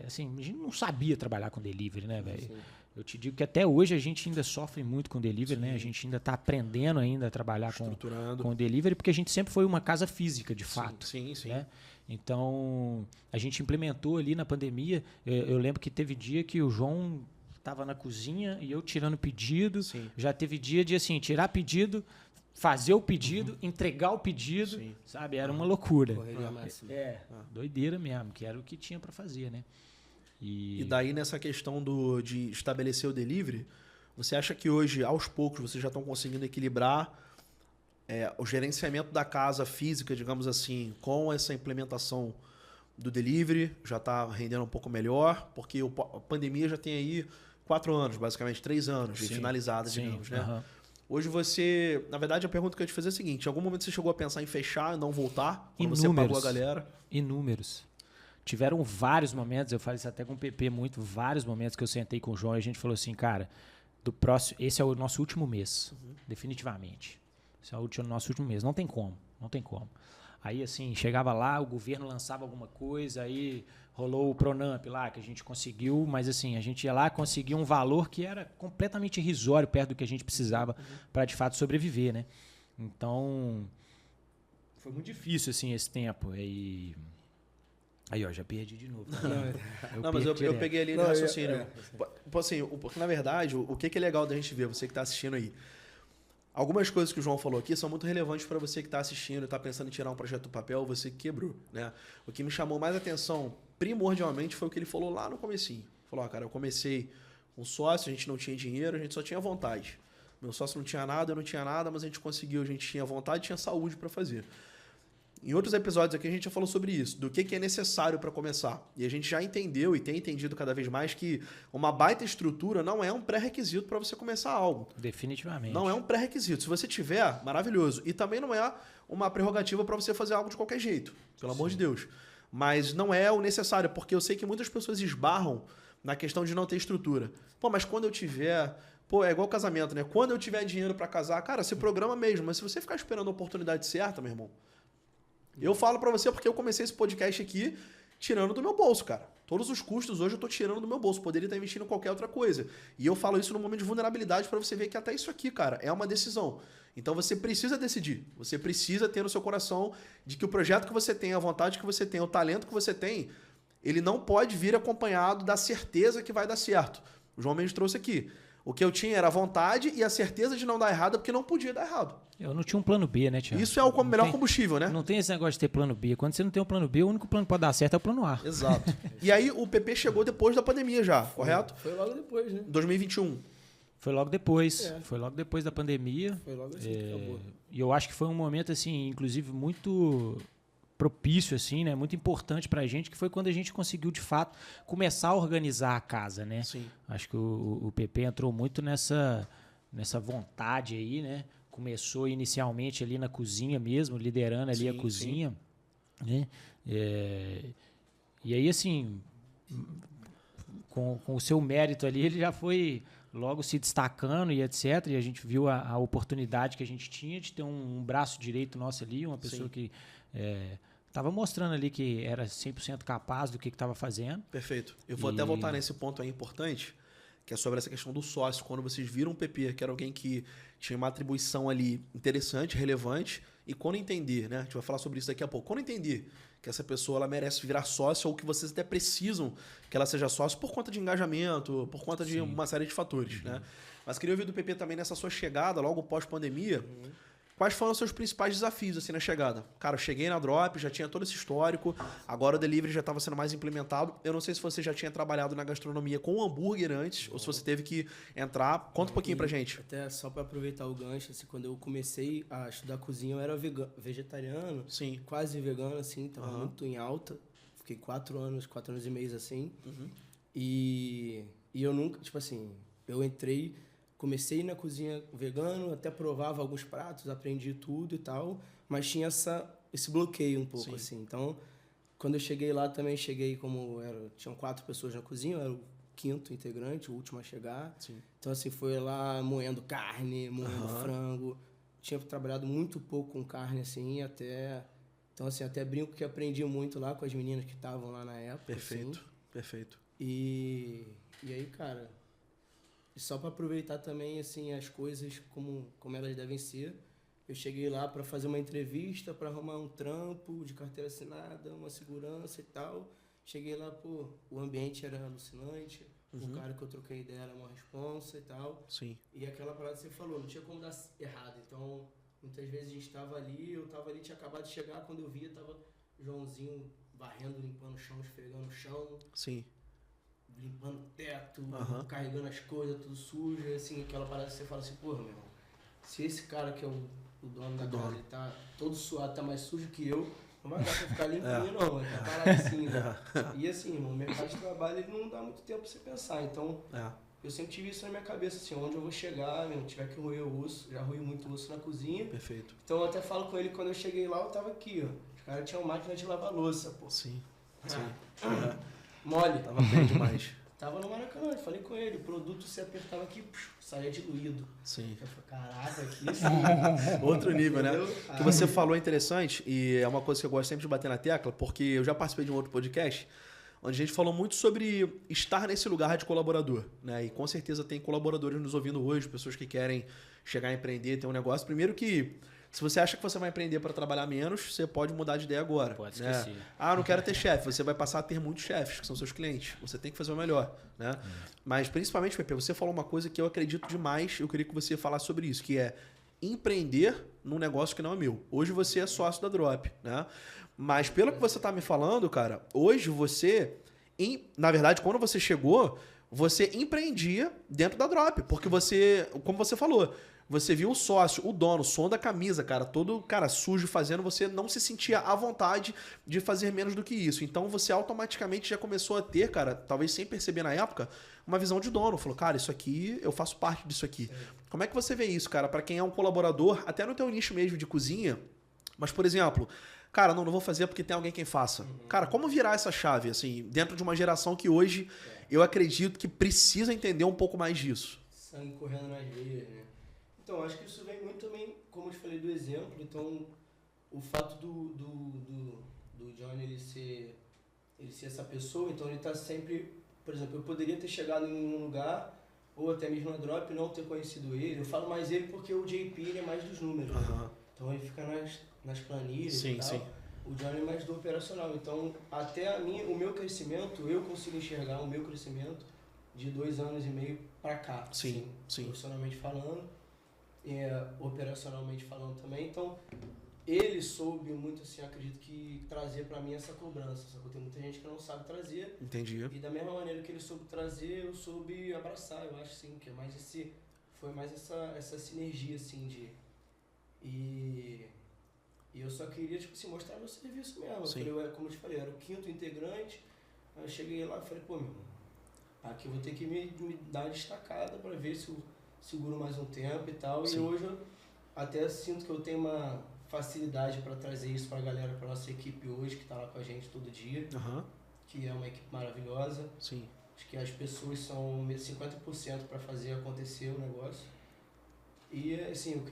S2: assim, a gente não sabia trabalhar com delivery, né, velho? Eu te digo que até hoje a gente ainda sofre muito com delivery, né? A gente ainda está aprendendo ainda a trabalhar com o delivery, porque a gente sempre foi uma casa física, de fato.
S1: Sim.
S2: Né? Então, a gente implementou ali na pandemia. Eu lembro que teve dia que o João estava na cozinha e eu tirando pedido. Sim. Já teve dia de assim, tirar pedido, fazer o pedido, entregar o pedido, sabe? Era uma loucura. Doideira mesmo, que era o que tinha para fazer, né?
S1: E daí nessa questão de estabelecer o delivery, você acha que hoje, aos poucos, vocês já estão conseguindo equilibrar o gerenciamento da casa física, digamos assim, com essa implementação do delivery? Já está rendendo um pouco melhor? Porque a pandemia já tem aí 4 anos, basicamente 3 anos de finalizada, digamos, né? Hoje você... Na verdade, a pergunta que eu ia te fazer é a seguinte. Em algum momento você chegou a pensar em fechar, não voltar? Quando você pagou a galera?
S2: Inúmeros. Tiveram vários momentos, eu falei isso até com o PP vários momentos que eu sentei com o João e a gente falou assim, cara, esse é o nosso último mês, definitivamente. Esse é o nosso último mês, não tem como. Aí, assim, chegava lá, o governo lançava alguma coisa, aí rolou o Pronamp lá, que a gente conseguiu, mas assim, a gente ia lá, conseguia um valor que era completamente irrisório perto do que a gente precisava para, de fato, sobreviver, né? Então, foi muito difícil, assim, esse tempo. Aí, ó, já perdi de novo.
S1: Mas eu peguei ali no raciocínio. Assim, porque, na verdade, o que é legal da gente ver, você que está assistindo aí, algumas coisas que o João falou aqui são muito relevantes para você que está assistindo e está pensando em tirar um projeto do papel, você que quebrou, né? O que me chamou mais atenção, primordialmente, foi o que ele falou lá no comecinho. Falou, cara, eu comecei com sócio, a gente não tinha dinheiro, a gente só tinha vontade. Meu sócio não tinha nada, eu não tinha nada, mas a gente conseguiu, a gente tinha vontade e tinha saúde para fazer. Em outros episódios aqui a gente já falou sobre isso, do que é necessário para começar. E a gente já entendeu e tem entendido cada vez mais que uma baita estrutura não é um pré-requisito para você começar algo.
S2: Definitivamente.
S1: Não é um pré-requisito. Se você tiver, maravilhoso. E também não é uma prerrogativa para você fazer algo de qualquer jeito, pelo amor de Deus. Mas não é o necessário, porque eu sei que muitas pessoas esbarram na questão de não ter estrutura. Pô, mas quando eu tiver... Pô, é igual casamento, né? Quando eu tiver dinheiro para casar, cara, se programa mesmo. Mas se você ficar esperando a oportunidade certa, meu irmão... Eu falo pra você porque eu comecei esse podcast aqui tirando do meu bolso, cara. Todos os custos hoje eu tô tirando do meu bolso. Poderia estar investindo em qualquer outra coisa. E eu falo isso no momento de vulnerabilidade pra você ver que até isso aqui, cara, é uma decisão. Então você precisa decidir. Você precisa ter no seu coração de que o projeto que você tem, a vontade que você tem, o talento que você tem, ele não pode vir acompanhado da certeza que vai dar certo. O João Mendes trouxe aqui. O que eu tinha era a vontade e a certeza de não dar errado, porque não podia dar errado.
S2: Eu não tinha um plano B, né, Thiago?
S1: Isso é o melhor combustível, né?
S2: Não tem esse negócio de ter plano B. Quando você não tem um plano B, o único plano que pode dar certo é o plano A.
S1: Exato. E aí o PP chegou depois da pandemia já, correto?
S3: Foi logo depois, né?
S1: 2021.
S2: Foi logo depois. Foi logo depois da pandemia.
S3: Foi logo assim que acabou.
S2: E eu acho que foi um momento, assim, inclusive muito propício, assim, né? Muito importante pra gente, que foi quando a gente conseguiu, de fato, começar a organizar a casa, né?
S1: Sim.
S2: Acho que o PP entrou muito nessa vontade aí, né? Começou inicialmente ali na cozinha mesmo, liderando ali a cozinha, né? E aí, assim, com o seu mérito ali, ele já foi logo se destacando e etc. E a gente viu a oportunidade que a gente tinha de ter um braço direito nosso ali, uma pessoa que estava mostrando ali que era 100% capaz do que estava fazendo.
S1: Perfeito. Eu vou até voltar nesse ponto aí importante, que é sobre essa questão do sócio. Quando vocês viram o PP, que era alguém que tinha uma atribuição ali interessante, relevante, e quando entender, né? A gente vai falar sobre isso daqui a pouco. Quando entender que essa pessoa ela merece virar sócio ou que vocês até precisam que ela seja sócio por conta de engajamento, por conta de uma série de fatores, né? Mas queria ouvir do PP também nessa sua chegada, logo pós-pandemia, quais foram os seus principais desafios assim na chegada? Cara, eu cheguei na Drop, já tinha todo esse histórico, agora o delivery já estava sendo mais implementado. Eu não sei se você já tinha trabalhado na gastronomia com hambúrguer antes, ou se você teve que entrar. Conta um pouquinho pra gente.
S3: Até só para aproveitar o gancho, assim, quando eu comecei a estudar cozinha, eu era vegetariano,
S1: Sim.
S3: quase vegano, assim, tava muito em alta. Fiquei 4 anos e meio assim. E eu nunca, tipo assim, eu entrei... Comecei na cozinha vegano, até provava alguns pratos, aprendi tudo e tal, mas tinha esse bloqueio um pouco, assim. Então, quando eu cheguei lá, também cheguei tinham 4 pessoas na cozinha, eu era o 5º integrante, o último a chegar.
S1: Sim.
S3: Então, assim, foi lá moendo carne, moendo frango. Tinha trabalhado muito pouco com carne, assim, até... Então, assim, até brinco que aprendi muito lá com as meninas que estavam lá na época.
S1: Perfeito,
S3: assim.
S1: perfeito.
S3: E aí, cara... E só para aproveitar também assim as coisas como elas devem ser, eu cheguei lá para fazer uma entrevista, para arrumar um trampo de carteira assinada, uma segurança e tal. Cheguei lá, pô, o ambiente era alucinante, o cara que eu troquei ideia era uma responsa e tal.
S1: Sim.
S3: E aquela parada que você falou, não tinha como dar errado. Então, muitas vezes a gente estava ali, eu estava ali, tinha acabado de chegar, quando eu via, tava Joãozinho varrendo, limpando o chão, esfregando o chão.
S1: Sim.
S3: Limpando o teto, carregando as coisas, tudo sujo, e assim, aquela parada que você fala assim, porra, meu irmão, se esse cara que é o dono da casa, ele tá todo suado, tá mais sujo que eu, não vai dar pra ficar limpinho não, vai ficar parado assim, né? E assim, irmão, o mercado de trabalho, ele não dá muito tempo pra você pensar, então, eu sempre tive isso na minha cabeça, assim, onde eu vou chegar, meu, tiver que roer o osso, já roí muito osso na cozinha.
S1: Perfeito.
S3: Então eu até falo com ele, quando eu cheguei lá, eu tava aqui, ó. Os caras tinham máquina de lavar louça, pô.
S1: Sim.
S3: Mole.
S1: Tava bem demais.
S3: Tava no Maracanã, eu falei com ele, o produto se apertava aqui, saía diluído.
S1: Sim.
S3: Eu falei, caraca, aqui sim.
S1: Outro nível, né?
S3: Entendeu?
S1: O que você falou é interessante e é uma coisa que eu gosto sempre de bater na tecla, porque eu já participei de um outro podcast onde a gente falou muito sobre estar nesse lugar de colaborador, né? E com certeza tem colaboradores nos ouvindo hoje, pessoas que querem chegar a empreender, ter um negócio. Primeiro que, se você acha que você vai empreender para trabalhar menos, você pode mudar de ideia agora.
S2: Pode
S1: né?
S2: esquecer.
S1: Ah, não quero ter chefe. Você vai passar a ter muitos chefes, que são seus clientes. Você tem que fazer o melhor, né? Mas, principalmente, Pepe, você falou uma coisa que eu acredito demais, eu queria que você falasse sobre isso, que é empreender num negócio que não é meu. Hoje você é sócio da Drop, né? Mas pelo que você tá me falando, cara, hoje você, na verdade, quando você chegou, você empreendia dentro da Drop, porque você, como você falou, você viu o sócio, o dono, o som da camisa, cara, todo cara sujo fazendo, você não se sentia à vontade de fazer menos do que isso. Então você automaticamente já começou a ter, cara, talvez sem perceber na época, uma visão de dono. Falou, cara, isso aqui, eu faço parte disso aqui. Como é que você vê isso, cara, para quem é um colaborador, até no teu nicho mesmo de cozinha, mas, por exemplo, cara, não vou fazer porque tem alguém quem faça. Cara, como virar essa chave, assim, dentro de uma geração que hoje eu acredito que precisa entender um pouco mais disso?
S3: Sangue correndo nas veias, né? Então, acho que isso vem muito também, como eu te falei, do exemplo. Então, o fato do Johnny ele ser essa pessoa, então ele tá sempre... Por exemplo, eu poderia ter chegado em um lugar, ou até mesmo na Drop, e não ter conhecido ele. Eu falo mais ele porque o JP ele é mais dos números. Né? Então, ele fica nas planilhas
S1: sim,
S3: e tal.
S1: Sim.
S3: O Johnny é mais do operacional. Então, até o meu crescimento, eu consigo enxergar o meu crescimento de 2 anos e meio pra cá.
S1: Sim.
S3: Profissionalmente falando. Operacionalmente falando também, então ele soube muito, assim, acredito que trazer pra mim essa cobrança, só que tem muita gente que não sabe trazer.
S1: Entendi.
S3: E da mesma maneira que ele soube trazer, eu soube abraçar, eu acho, sim, que é mais foi mais essa sinergia, assim, e eu só queria, tipo assim, mostrar meu serviço mesmo.
S1: Sim.
S3: Eu falei, como eu te falei, eu era o 5º integrante, aí eu cheguei lá e falei, pô, meu irmão, aqui eu vou ter que me dar uma destacada pra ver se eu seguro mais um tempo e tal. Sim. E hoje eu até sinto que eu tenho uma facilidade para trazer isso para a galera, para nossa equipe hoje, que está lá com a gente todo dia, que é uma equipe maravilhosa.
S1: Sim.
S3: Acho que as pessoas são 50% para fazer acontecer o negócio. E assim,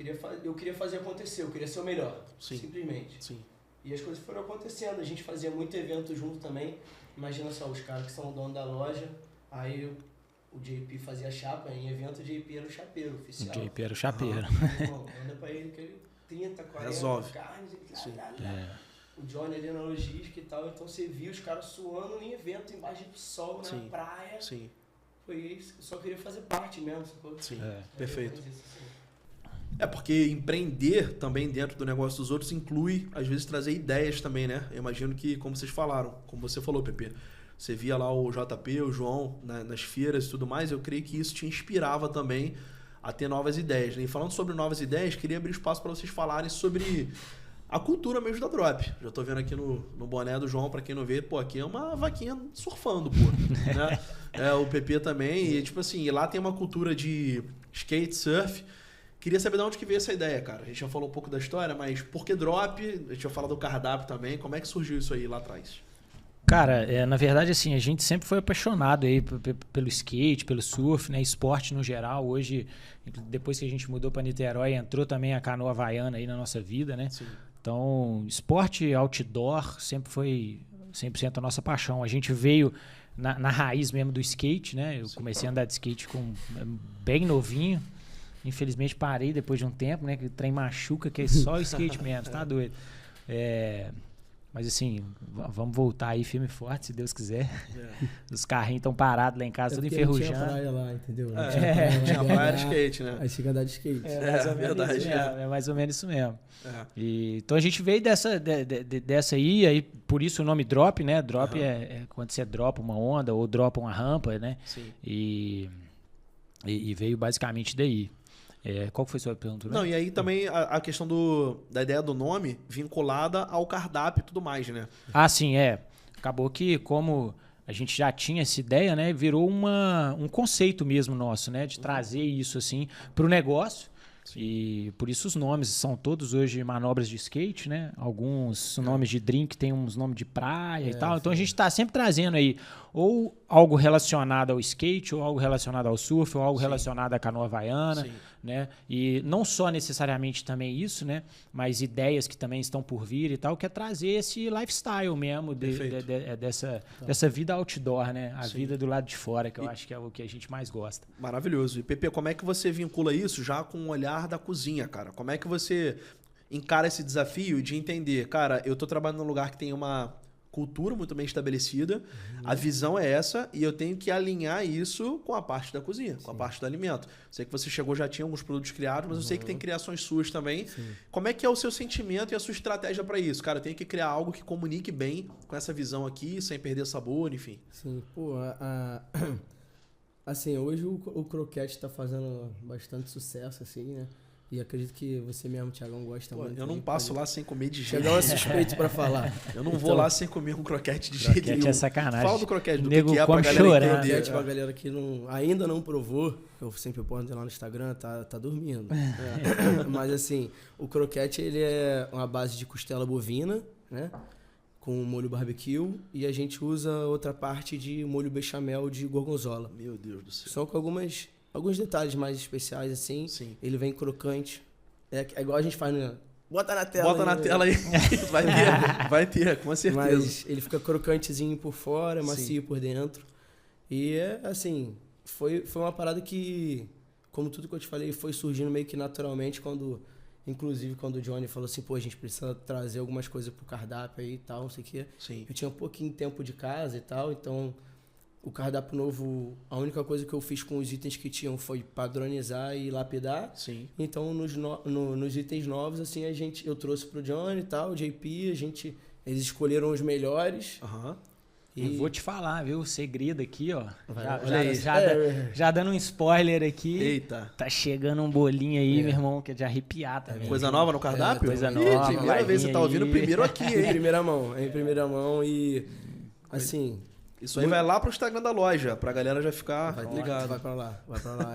S3: eu queria fazer acontecer, eu queria ser o melhor, simplesmente.
S1: Sim.
S3: E as coisas foram acontecendo, a gente fazia muito evento junto também. Imagina só, os caras que são dono da loja, aí o JP fazia chapa, em evento o JP era o chapeiro oficial.
S2: O JP era o chapeiro.
S3: Bom, manda pra ele que ele 30, 40
S1: resolve.
S3: Carnes, o Johnny ali na logística e tal, então você via os caras suando em evento, embaixo de sol, na praia.
S1: Sim.
S3: Foi isso, eu só queria fazer parte mesmo.
S1: Sim, perfeito. É porque empreender também dentro do negócio dos outros inclui, às vezes, trazer ideias também, né? Eu imagino que, como vocês falaram, como você falou, Pepe, você via lá o JP, o João, nas feiras e tudo mais, eu creio que isso te inspirava também a ter novas ideias. Né? E falando sobre novas ideias, queria abrir espaço para vocês falarem sobre a cultura mesmo da Drop. Já tô vendo aqui no boné do João, para quem não vê, pô, aqui é uma vaquinha surfando, pô. Né? O PP também, e tipo assim, lá tem uma cultura de skate, surf. Queria saber de onde que veio essa ideia, cara. A gente já falou um pouco da história, mas por que Drop? A gente já falou do cardápio também. Como é que surgiu isso aí lá atrás?
S2: Cara, na verdade, assim, a gente sempre foi apaixonado aí pelo skate, pelo surf, né? Esporte no geral. Hoje, depois que a gente mudou para Niterói, entrou também a canoa havaiana aí na nossa vida, né? Sim. Então, esporte outdoor sempre foi 100% a nossa paixão. A gente veio na raiz mesmo do skate, né? Eu comecei a andar de skate bem novinho. Infelizmente parei depois de um tempo, né? Que o trem machuca, que é só o skate mesmo, tá doido? Mas assim, vamos voltar aí firme e forte, se Deus quiser. Os carrinhos estão parados lá em casa, tudo enferrujando.
S3: Tinha praia lá, entendeu?
S1: Tinha praia de skate, né?
S3: Aí fica andar de skate.
S1: Verdade.
S2: É mais ou menos isso mesmo. Então a gente veio dessa aí, por isso o nome Drop, né? Drop é quando você dropa uma onda ou dropa uma rampa, né? Sim. E veio basicamente daí. Qual foi a sua pergunta? Né?
S1: Não, e aí também a questão da ideia do nome vinculada ao cardápio e tudo mais, né?
S2: Sim, Acabou que como a gente já tinha essa ideia, né? Virou um conceito mesmo nosso, né? De trazer isso assim para o negócio. Sim. E por isso os nomes são todos hoje manobras de skate, né? Alguns nomes de drink tem uns nomes de praia e tal. Então a gente está sempre trazendo aí ou algo relacionado ao skate, ou algo relacionado ao surf, ou algo relacionado à canoa havaiana, né? E não só necessariamente também isso, né? Mas ideias que também estão por vir e tal, que é trazer esse lifestyle mesmo dessa vida outdoor, né? A vida do lado de fora, que eu acho que é o que a gente mais gosta.
S1: Maravilhoso. E Pepe, como é que você vincula isso já com o olhar da cozinha, cara? Como é que você encara esse desafio de entender, cara, eu tô trabalhando num lugar que tem uma cultura muito bem estabelecida, a visão é essa e eu tenho que alinhar isso com a parte da cozinha, com a parte do alimento. Sei que você chegou, já tinha alguns produtos criados, mas eu sei que tem criações suas também. Como é que é o seu sentimento e a sua estratégia para isso? Cara, eu tenho que criar algo que comunique bem com essa visão aqui, sem perder sabor, enfim.
S3: Sim, pô, assim, hoje o croquete tá fazendo bastante sucesso, assim, né? E acredito que você mesmo, Thiagão, gosta muito.
S1: Eu não passo lá sem comer de jeito
S3: nenhum. Chegar suspeito pra falar.
S1: Eu não vou lá sem comer um croquete de jeito nenhum.
S2: Croquete é sacanagem.
S1: Fala do croquete, do
S2: que é
S1: pra galera entender.
S3: Croquete pra galera que ainda não provou, eu sempre posto lá no Instagram, tá dormindo. Mas assim, o croquete ele é uma base de costela bovina, né? Com molho barbecue, e a gente usa outra parte de molho bechamel de gorgonzola.
S1: Meu Deus do céu.
S3: Só com alguns detalhes mais especiais, assim.
S1: Sim.
S3: Ele vem crocante. É igual a gente faz, né? Bota na tela.
S1: Bota na tela aí. Vai ter, com certeza.
S3: Mas ele fica crocantezinho por fora, macio por dentro. E assim, foi uma parada que, como tudo que eu te falei, foi surgindo meio que naturalmente inclusive quando o Johnny falou assim, pô, a gente precisa trazer algumas coisas pro cardápio aí e tal, não sei o quê.
S1: Sim.
S3: Eu tinha um pouquinho de tempo de casa e tal, então o cardápio novo, a única coisa que eu fiz com os itens que tinham foi padronizar e lapidar.
S1: Sim.
S3: Então, nos itens novos, assim, eu trouxe pro Johnny e tal, o JP, eles escolheram os melhores.
S2: E vou te falar, viu? O segredo aqui, ó.
S1: Já
S2: dando um spoiler aqui.
S1: Eita.
S2: Tá chegando um bolinho aí, meu irmão, que é de arrepiar também.
S1: Coisa nova no cardápio?
S2: Coisa nova.
S1: Primeira vez você tá ouvindo primeiro aqui, hein?
S3: Em primeira mão e, assim...
S1: Isso aí vai lá pro Instagram da loja, pra galera já ficar ligada.
S3: Vai pra lá.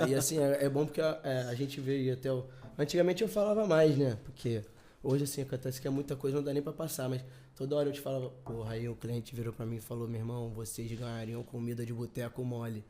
S3: E assim, é bom porque a gente veio até Antigamente eu falava mais, né? Porque hoje, assim, acontece que é muita coisa, não dá nem pra passar, mas toda hora eu te falava, porra, aí o cliente virou pra mim e falou, meu irmão, vocês ganhariam comida de boteco mole.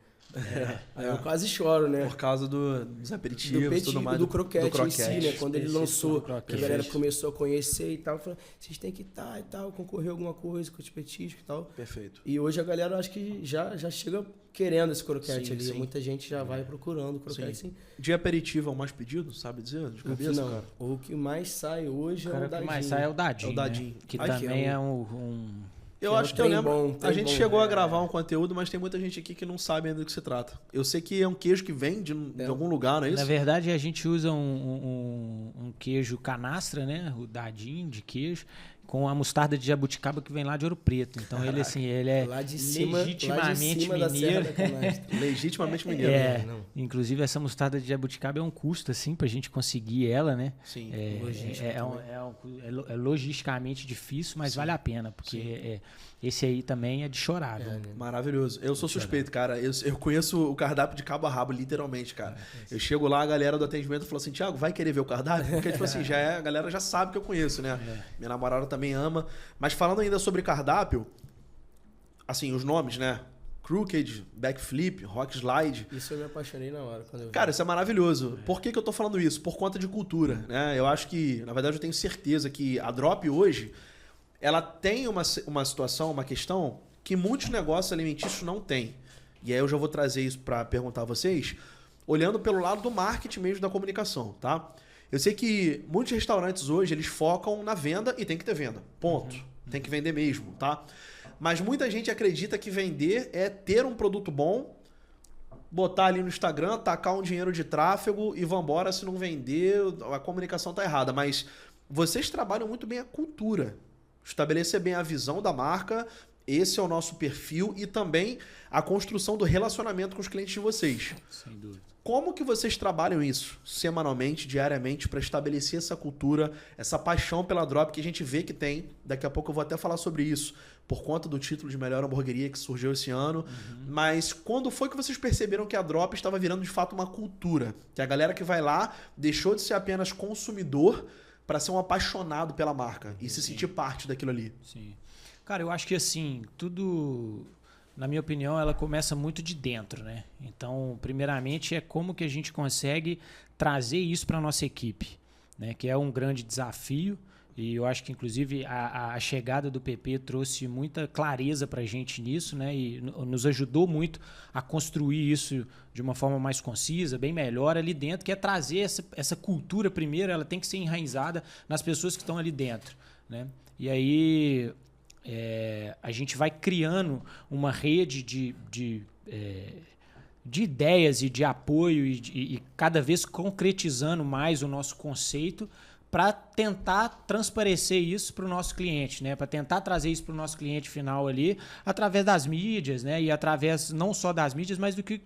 S3: Aí eu quase choro, né?
S1: Por causa dos aperitivos, tudo mais.
S3: Do croquete em si, né? Quando ele lançou, que a galera
S1: Perfeito.
S3: começou a conhecer e tal, falou, vocês têm que estar e tal, concorrer alguma coisa com os petiscos e tal.
S1: Perfeito.
S3: E hoje a galera acho que já chega querendo esse croquete
S1: Sim,
S3: ali.
S1: sim.
S3: Muita gente já vai procurando croquete, sim.
S1: De aperitivo é o mais pedido, sabe dizer? De cabeça,
S3: Não,
S1: cara?
S3: o que mais sai hoje é o Dadinho.
S2: O que mais sai é o Dadinho.
S1: É o Dadinho.
S2: Né? Que
S1: Ai,
S2: também
S1: que
S2: é um
S1: Eu acho que eu lembro. A gente
S3: bom,
S1: chegou a gravar um conteúdo, mas tem muita gente aqui que não sabe ainda do que se trata. Eu sei que é um queijo que vem de algum lugar, não é isso?
S2: Na verdade, a gente usa um queijo canastra, né? O Dadinho de queijo, com a mostarda de jabuticaba que vem lá de Ouro Preto. Então, ele é
S3: lá de cima,
S2: legitimamente
S3: lá de cima
S2: mineiro.
S1: Legitimamente mineiro.
S2: Inclusive, essa mostarda de jabuticaba é um custo, assim, pra gente conseguir ela, né?
S1: Sim.
S2: É logisticamente difícil, mas vale a pena, porque esse aí também é de chorar. Né?
S1: Maravilhoso. Eu sou suspeito, cara. Eu conheço o cardápio de cabo a rabo, literalmente, cara. Eu chego lá, a galera do atendimento fala assim, Thiago, vai querer ver o cardápio? Porque, tipo assim, a galera já sabe que eu conheço, né? Minha namorada também ama. Mas falando ainda sobre cardápio, assim, os nomes, né? Crooked, Backflip, Rock Slide.
S3: Isso eu me apaixonei na hora quando eu vi.
S1: Cara, isso é maravilhoso. Por que eu tô falando isso? Por conta de cultura, né? Eu acho que, na verdade, eu tenho certeza que a Drop hoje, ela tem uma situação, uma questão que muitos negócios alimentícios não têm. E aí eu já vou trazer isso para perguntar a vocês, olhando pelo lado do marketing mesmo, da comunicação, tá? Eu sei que muitos restaurantes hoje, eles focam na venda e tem que ter venda. Ponto. Tem que vender mesmo, tá? Mas muita gente acredita que vender é ter um produto bom, botar ali no Instagram, tacar um dinheiro de tráfego e vambora, se não vender, a comunicação tá errada. Mas vocês trabalham muito bem a cultura. Estabelecer bem a visão da marca esse é o nosso perfil e também a construção do relacionamento com os clientes de vocês.
S2: Sem dúvida.
S1: Como que vocês trabalham isso semanalmente, diariamente, para estabelecer essa cultura, essa paixão pela Drop que a gente vê que tem? Daqui a pouco eu vou até falar sobre isso, por conta do título de melhor hamburgueria que surgiu esse ano. Mas quando foi que vocês perceberam que a Drop estava virando de fato uma cultura? Que a galera que vai lá deixou de ser apenas consumidor para ser um apaixonado pela marca e se sentir parte daquilo ali?
S2: Sim. Cara, eu acho que assim, tudo, na minha opinião, ela começa muito de dentro, né? Então, primeiramente, é como que a gente consegue trazer isso para a nossa equipe, né? Que é um grande desafio. E eu acho que, inclusive, a chegada do PP trouxe muita clareza para a gente nisso, né? E nos ajudou muito a construir isso de uma forma mais concisa, bem melhor ali dentro, que é trazer essa cultura primeiro, ela tem que ser enraizada nas pessoas que estão ali dentro, né? E aí a gente vai criando uma rede de ideias e de apoio e cada vez concretizando mais o nosso conceito para tentar transparecer isso para o nosso cliente, né? Para tentar trazer isso para o nosso cliente final ali, através das mídias, né? E através não só das mídias, mas do que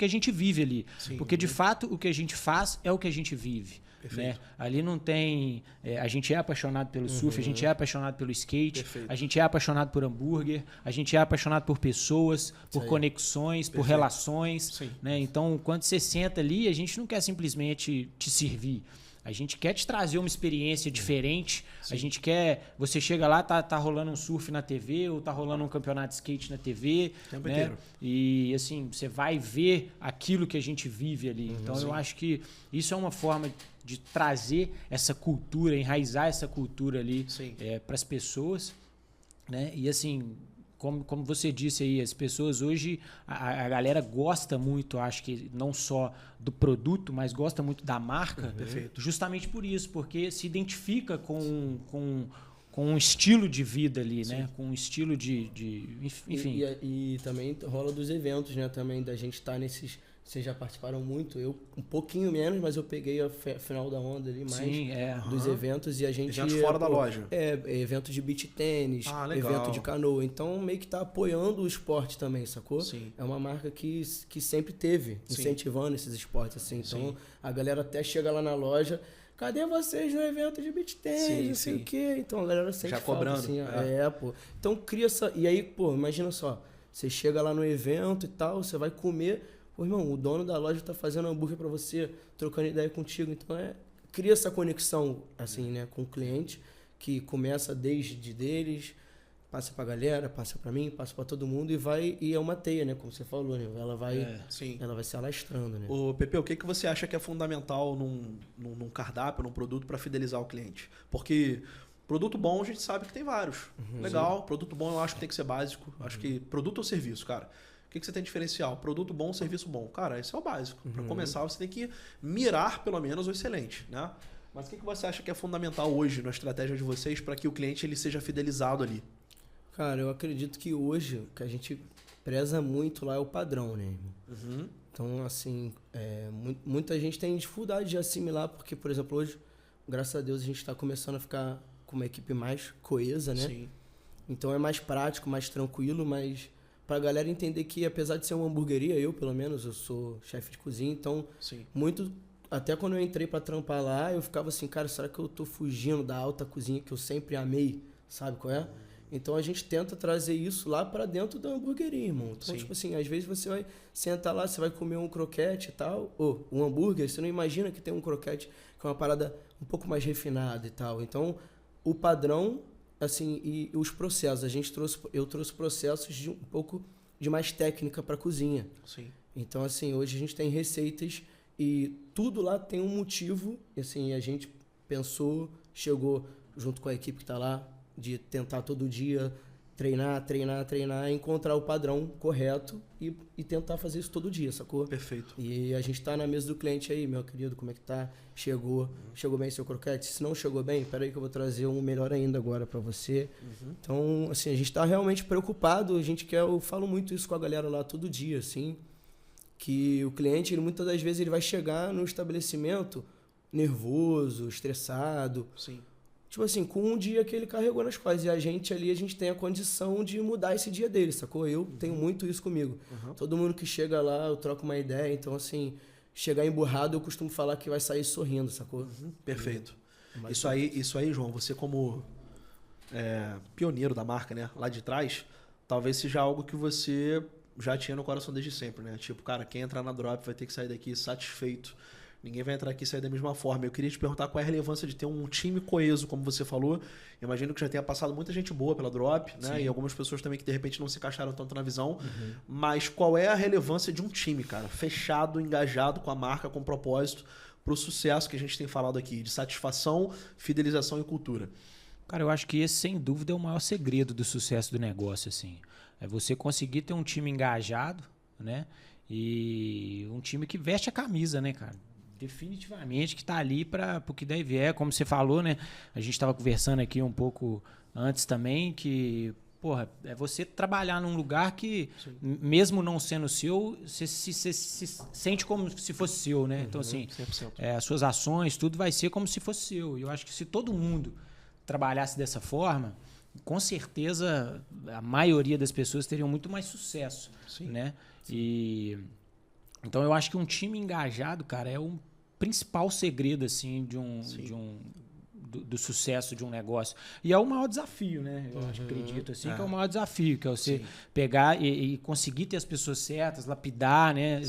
S2: a gente vive ali.
S1: Sim.
S2: Porque, de fato, o que a gente faz é o que a gente vive. Né? Ali não tem... a gente é apaixonado pelo surf, a gente é apaixonado pelo skate, a gente é apaixonado por hambúrguer, a gente é apaixonado por pessoas, por conexões, por relações. Né? Então, quando você senta ali, a gente não quer simplesmente te servir. A gente quer te trazer uma experiência diferente. Sim. A gente quer... Você chega lá, tá rolando um surf na TV ou tá rolando um campeonato de skate na TV. O tempo inteiro. E assim, você vai ver aquilo que a gente vive ali. Então, eu acho que isso é uma forma de trazer essa cultura, enraizar essa cultura ali para as pessoas. Né? E assim... Como você disse aí, as pessoas hoje, a galera gosta muito, acho que não só do produto, mas gosta muito da marca, justamente por isso, porque se identifica com um estilo de vida ali, né? Com um estilo enfim.
S3: E também rola dos eventos, né? Também da gente estar nesses... Vocês já participaram muito, eu um pouquinho menos, mas eu peguei a final da onda ali mais dos eventos e a gente...
S1: Eventos fora da loja.
S3: Evento de beach tênis, evento de canoa. Então meio que tá apoiando o esporte também, sacou? Sim. É uma marca que sempre teve, incentivando esses esportes, assim. Então a galera até chega lá na loja, cadê vocês no evento de beach tênis, não sei o quê? Então a galera sempre
S1: já cobrando.
S3: Assim, pô. Então cria essa... E aí, pô, imagina só, você chega lá no evento e tal, você vai comer... Pô, irmão, o dono da loja tá fazendo hambúrguer para você, trocando ideia contigo. Então, cria essa conexão, assim, né, com o cliente, que começa desde deles, passa pra galera, passa pra mim, passa pra todo mundo e é uma teia, né, como você falou, né? Ela vai se alastrando, né?
S1: Ô, Pepe, o que você acha que é fundamental num cardápio, num produto para fidelizar o cliente? Porque... Produto bom a gente sabe que tem vários. Legal, produto bom eu acho que tem que ser básico. Acho que produto ou serviço, cara. O que você tem diferencial? Produto bom, serviço bom. Cara, esse é o básico. Para começar, você tem que mirar pelo menos o excelente, né? Mas o que você acha que é fundamental hoje na estratégia de vocês para que o cliente ele seja fidelizado ali?
S3: Cara, eu acredito que hoje o que a gente preza muito lá é o padrão, né, irmão? Então, assim, muita gente tem dificuldade de assimilar, porque, por exemplo, hoje, graças a Deus, a gente está começando a ficar com uma equipe mais coesa, né? Sim. Então é mais prático, mais tranquilo, mas pra galera entender que apesar de ser uma hamburgueria, eu pelo menos, eu sou chefe de cozinha, então muito... Até quando eu entrei pra trampar lá, eu ficava assim, cara, será que eu tô fugindo da alta cozinha que eu sempre amei? Sabe qual é? Então a gente tenta trazer isso lá pra dentro da hamburgueria, irmão. Então, tipo assim, às vezes você vai sentar lá, você vai comer um croquete e tal, ou um hambúrguer, você não imagina que tem um croquete que é uma parada um pouco mais refinada e tal. Então, o padrão, assim, e os processos. Eu trouxe processos de um pouco de mais técnica para a cozinha. Sim. Então, assim, hoje a gente tem receitas e tudo lá tem um motivo. E, assim, a gente pensou, chegou junto com a equipe que está lá, de tentar todo dia treinar, encontrar o padrão correto e tentar fazer isso todo dia, sacou? Perfeito. E a gente tá na mesa do cliente aí, meu querido, como é que tá? Chegou bem seu croquete? Se não chegou bem, peraí que eu vou trazer um melhor ainda agora pra você. Então, assim, a gente tá realmente preocupado, eu falo muito isso com a galera lá todo dia, assim, que o cliente, muitas das vezes, ele vai chegar no estabelecimento nervoso, estressado. Sim. tipo assim, com um dia que ele carregou nas costas. E a gente ali, a gente tem a condição de mudar esse dia dele, sacou? Eu tenho muito isso comigo. Todo mundo que chega lá, eu troco uma ideia. Então, assim, chegar emburrado, eu costumo falar que vai sair sorrindo, sacou?
S1: Perfeito. Isso aí, João, você como pioneiro da marca, né? Lá de trás, talvez seja algo que você já tinha no coração desde sempre, né? Tipo, cara, quem entrar na Drop vai ter que sair daqui satisfeito. Ninguém vai entrar aqui e sair da mesma forma. Eu queria te perguntar qual é a relevância de ter um time coeso, como você falou. Eu imagino que já tenha passado muita gente boa pela Drop, né?
S2: Sim.
S1: E algumas pessoas também que de repente não se encaixaram tanto na visão. Mas qual é a relevância de um time, cara? Fechado, engajado com a marca, com propósito, para o sucesso que a gente tem falado aqui, de satisfação, fidelização e cultura.
S2: Cara, eu acho que esse, sem dúvida, é o maior segredo do sucesso do negócio, assim. É você conseguir ter um time engajado, né? E um time que veste a camisa, né, cara? Definitivamente que tá ali para o que daí vier, como você falou, né? A gente estava conversando aqui um pouco antes também, que, porra, é você trabalhar num lugar que, mesmo não sendo seu, você se sente como se fosse seu, né? Então, assim,
S1: 100%.
S2: as suas ações, tudo vai ser como se fosse seu. E eu acho que se todo mundo trabalhasse dessa forma, com certeza a maioria das pessoas teriam muito mais sucesso, né? Então eu acho que um time engajado, cara, é um principal segredo assim do sucesso de um negócio. E é o maior desafio, né? Eu acredito assim que é o maior desafio, que é você pegar e conseguir ter as pessoas certas, lapidar, né?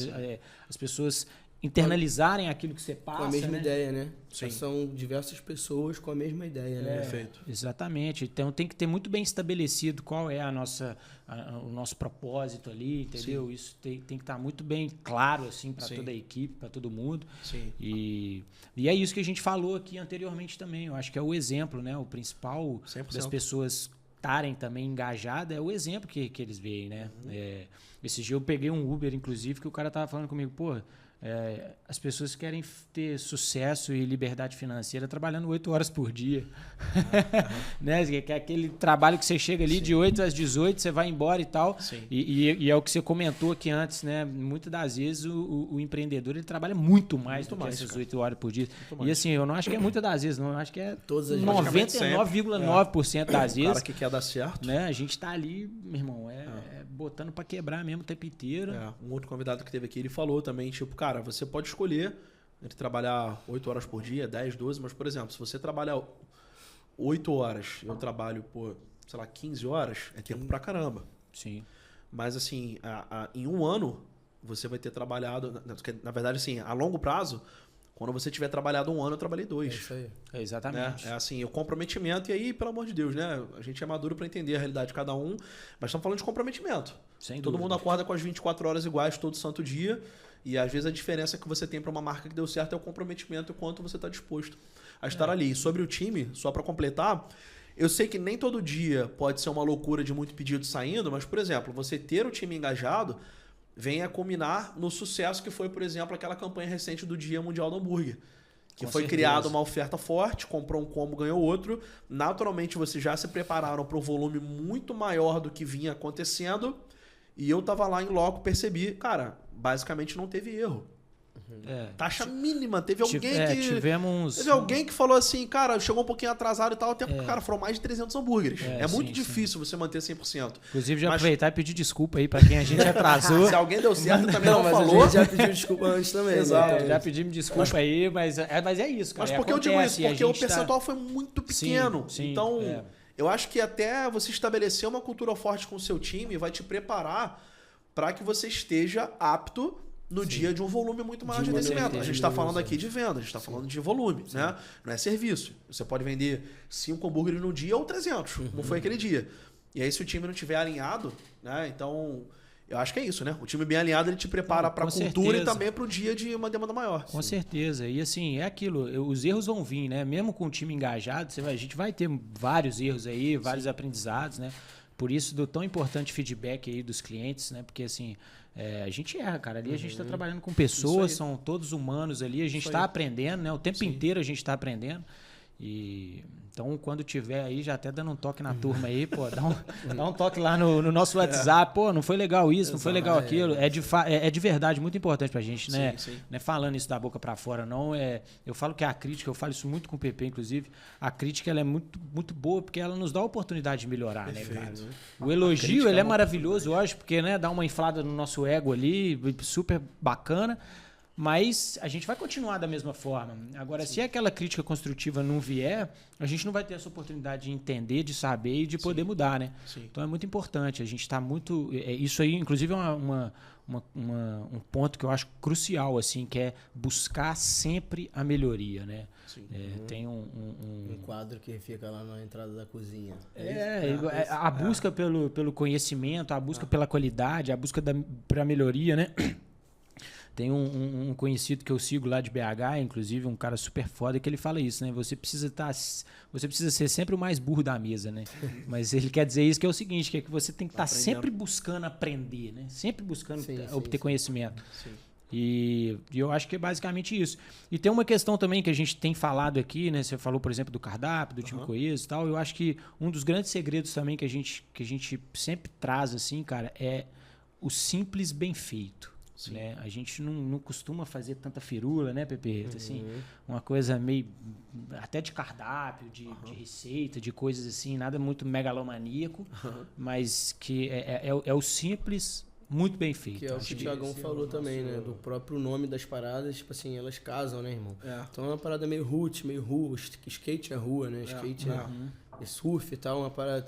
S2: As pessoas internalizarem aquilo que você passa,
S3: com a mesma
S2: né?
S3: ideia, né?
S1: Sim.
S3: São diversas pessoas com a mesma ideia, né?
S1: Perfeito.
S2: Exatamente. Então tem que ter muito bem estabelecido qual é o nosso propósito ali, entendeu?
S1: Sim.
S2: Isso tem que estar muito bem claro assim para
S1: Sim.
S2: toda a equipe, para todo mundo.
S1: Sim.
S2: E é isso que a gente falou aqui anteriormente também. Eu acho que é o exemplo, né? O principal
S1: 100%.
S2: das pessoas estarem também engajadas é o exemplo que eles veem, né? Esse dia eu peguei um Uber, inclusive, que o cara tava falando comigo, pô, as pessoas querem ter sucesso e liberdade financeira trabalhando 8 horas por dia. Né? Que é aquele trabalho que você chega ali de 8 às 18, você vai embora e tal. E é o que você comentou aqui antes, né? Muitas das vezes o empreendedor ele trabalha muito mais do que essas 8 horas por dia. E assim, eu não acho que é muitas das vezes, não. Eu acho que é 99,9% das vezes.
S1: O cara que quer dar certo.
S2: Né? A gente tá ali, meu irmão, botando para quebrar mesmo o tempo inteiro.
S1: Um outro convidado que teve aqui, ele falou também, tipo, cara, você pode escolher entre trabalhar 8 horas por dia, 10, 12, mas, por exemplo, se você trabalhar 8 horas, eu trabalho por, sei lá, 15 horas, é tempo pra caramba.
S2: Sim.
S1: Mas, assim, em um ano, você vai ter trabalhado, na verdade, assim, a longo prazo, quando você tiver trabalhado um ano, eu trabalhei 2.
S3: É isso aí.
S2: Exatamente.
S1: É assim, o comprometimento, e aí, pelo amor de Deus, né? A gente é maduro para entender a realidade de cada um, mas estamos falando de comprometimento.
S2: Sem
S1: Todo
S2: dúvida.
S1: mundo acorda com as 24 horas iguais todo santo dia, e às vezes a diferença que você tem para uma marca que deu certo é o comprometimento e o quanto você está disposto a estar ali. E sobre o time, só para completar, eu sei que nem todo dia pode ser uma loucura de muito pedido saindo, mas, por exemplo, você ter o time engajado vem a culminar no sucesso que foi, por exemplo, aquela campanha recente do Dia Mundial do Hambúrguer. Que foi criada uma oferta forte, comprou um combo, ganhou outro. Naturalmente, vocês já se prepararam para um volume muito maior do que vinha acontecendo. E eu tava lá em loco, percebi, cara, basicamente não teve erro. Taxa mínima. Teve alguém Teve alguém que falou assim, cara, chegou um pouquinho atrasado e tal, até cara, foram mais de 300 hambúrgueres. É muito difícil você manter 100%.
S2: Inclusive, já aproveitar e pedir desculpa aí pra quem a gente atrasou.
S1: Se alguém deu certo, também não
S3: mas
S1: falou.
S3: A gente já pediu desculpa antes também.
S1: Exato.
S2: Já pedimos desculpa aí, mas é isso, cara.
S1: Mas por que eu digo isso? Porque o percentual foi muito pequeno.
S2: Sim,
S1: então, eu acho que até você estabelecer uma cultura forte com o seu time vai te preparar para que você esteja apto no dia de um volume muito maior de atendimento. A gente está falando aqui de venda, a gente está falando de volume, né? Não é serviço. Você pode vender 5 hambúrgueres no dia ou 300, como foi aquele dia. E aí, se o time não estiver alinhado, né? Então, eu acho que é isso, né? O time bem alinhado, ele te prepara para a cultura e também para o dia de uma demanda maior.
S2: Com certeza. E assim, é aquilo, os erros vão vir, né? Mesmo com o time engajado, a gente vai ter vários erros aí, vários aprendizados, né? Por isso, do tão importante feedback aí dos clientes, né? Porque assim, a gente erra, cara. Ali a gente está trabalhando com pessoas, são todos humanos ali, a gente está aprendendo, né? O tempo inteiro a gente está aprendendo. Então, quando tiver aí, já até dando um toque na turma aí, pô, dá um toque lá no nosso WhatsApp, pô, não foi legal isso, não foi legal aquilo. É de verdade muito importante pra gente, né?
S1: Sim.
S2: Não é falando isso da boca pra fora, não. Eu falo que a crítica, eu falo isso muito com o PP, inclusive, a crítica ela é muito, muito boa, porque ela nos dá a oportunidade de melhorar,
S1: Perfeito.
S2: né, cara? O elogio, ele é maravilhoso, eu acho, porque, né, dá uma inflada no nosso ego ali, super bacana. Mas a gente vai continuar da mesma forma. Agora, se aquela crítica construtiva não vier, a gente não vai ter essa oportunidade de entender, de saber e de poder mudar, né?
S1: Sim.
S2: Então é muito importante. A gente está muito... Isso aí, inclusive, é um ponto que eu acho crucial, assim, que é buscar sempre a melhoria, né?
S1: Sim.
S2: Tem
S4: Um quadro que fica lá na entrada da cozinha.
S2: a busca pelo conhecimento, a busca pela qualidade, a busca para melhoria, né? Tem um conhecido que eu sigo lá de BH, inclusive um cara super foda, que ele fala isso, né? Você precisa ser sempre o mais burro da mesa, né? Mas ele quer dizer isso, que é o seguinte, que é que você tem que estar sempre buscando aprender, né? Sempre buscando obter conhecimento.
S1: Sim.
S2: E eu acho que é basicamente isso. E tem uma questão também que a gente tem falado aqui, né? Você falou, por exemplo, do cardápio, do time coeso e tal. Eu acho que um dos grandes segredos também que a gente sempre traz, assim, cara, é o simples bem feito. Né? A gente não costuma fazer tanta firula, né, Pepe? Assim, uma coisa meio até de cardápio, de receita, de coisas assim, nada muito megalomaníaco, mas que é o simples muito bem feito.
S3: Que é o que o Thiagão falou também, né? Do próprio nome das paradas, tipo assim, elas casam, né, irmão? Então é uma parada meio root, meio rua. Skate é rua, né? Skate é surf e tal, uma parada...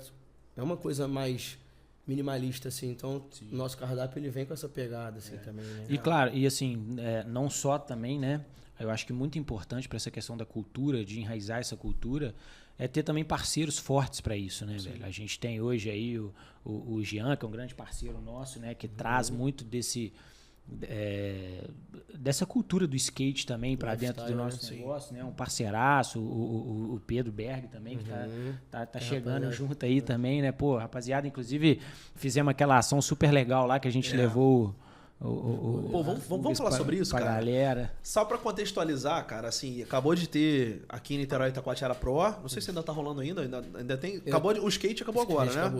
S3: É uma coisa mais... minimalista, assim. Então, o nosso cardápio, ele vem com essa pegada, assim, também, né?
S2: E claro, e assim, não só também, né? Eu acho que muito importante para essa questão da cultura, de enraizar essa cultura, é ter também parceiros fortes para isso, né, velho? A gente tem hoje aí o Jean, que é um grande parceiro nosso, né? Que traz muito dessa cultura do skate também para dentro do nosso negócio, né? Um parceiraço, o Pedro Berg também, que tá chegando junto aí também, né? Pô, rapaziada, inclusive fizemos aquela ação super legal lá que a gente levou
S1: Pô, vamos falar sobre isso,
S2: pra
S1: cara?
S2: Galera.
S1: Só pra contextualizar, cara, assim, acabou de ter aqui em Niterói Itacoatiara Pro, não sei se ainda tá rolando ainda tem, o skate acabou agora, né?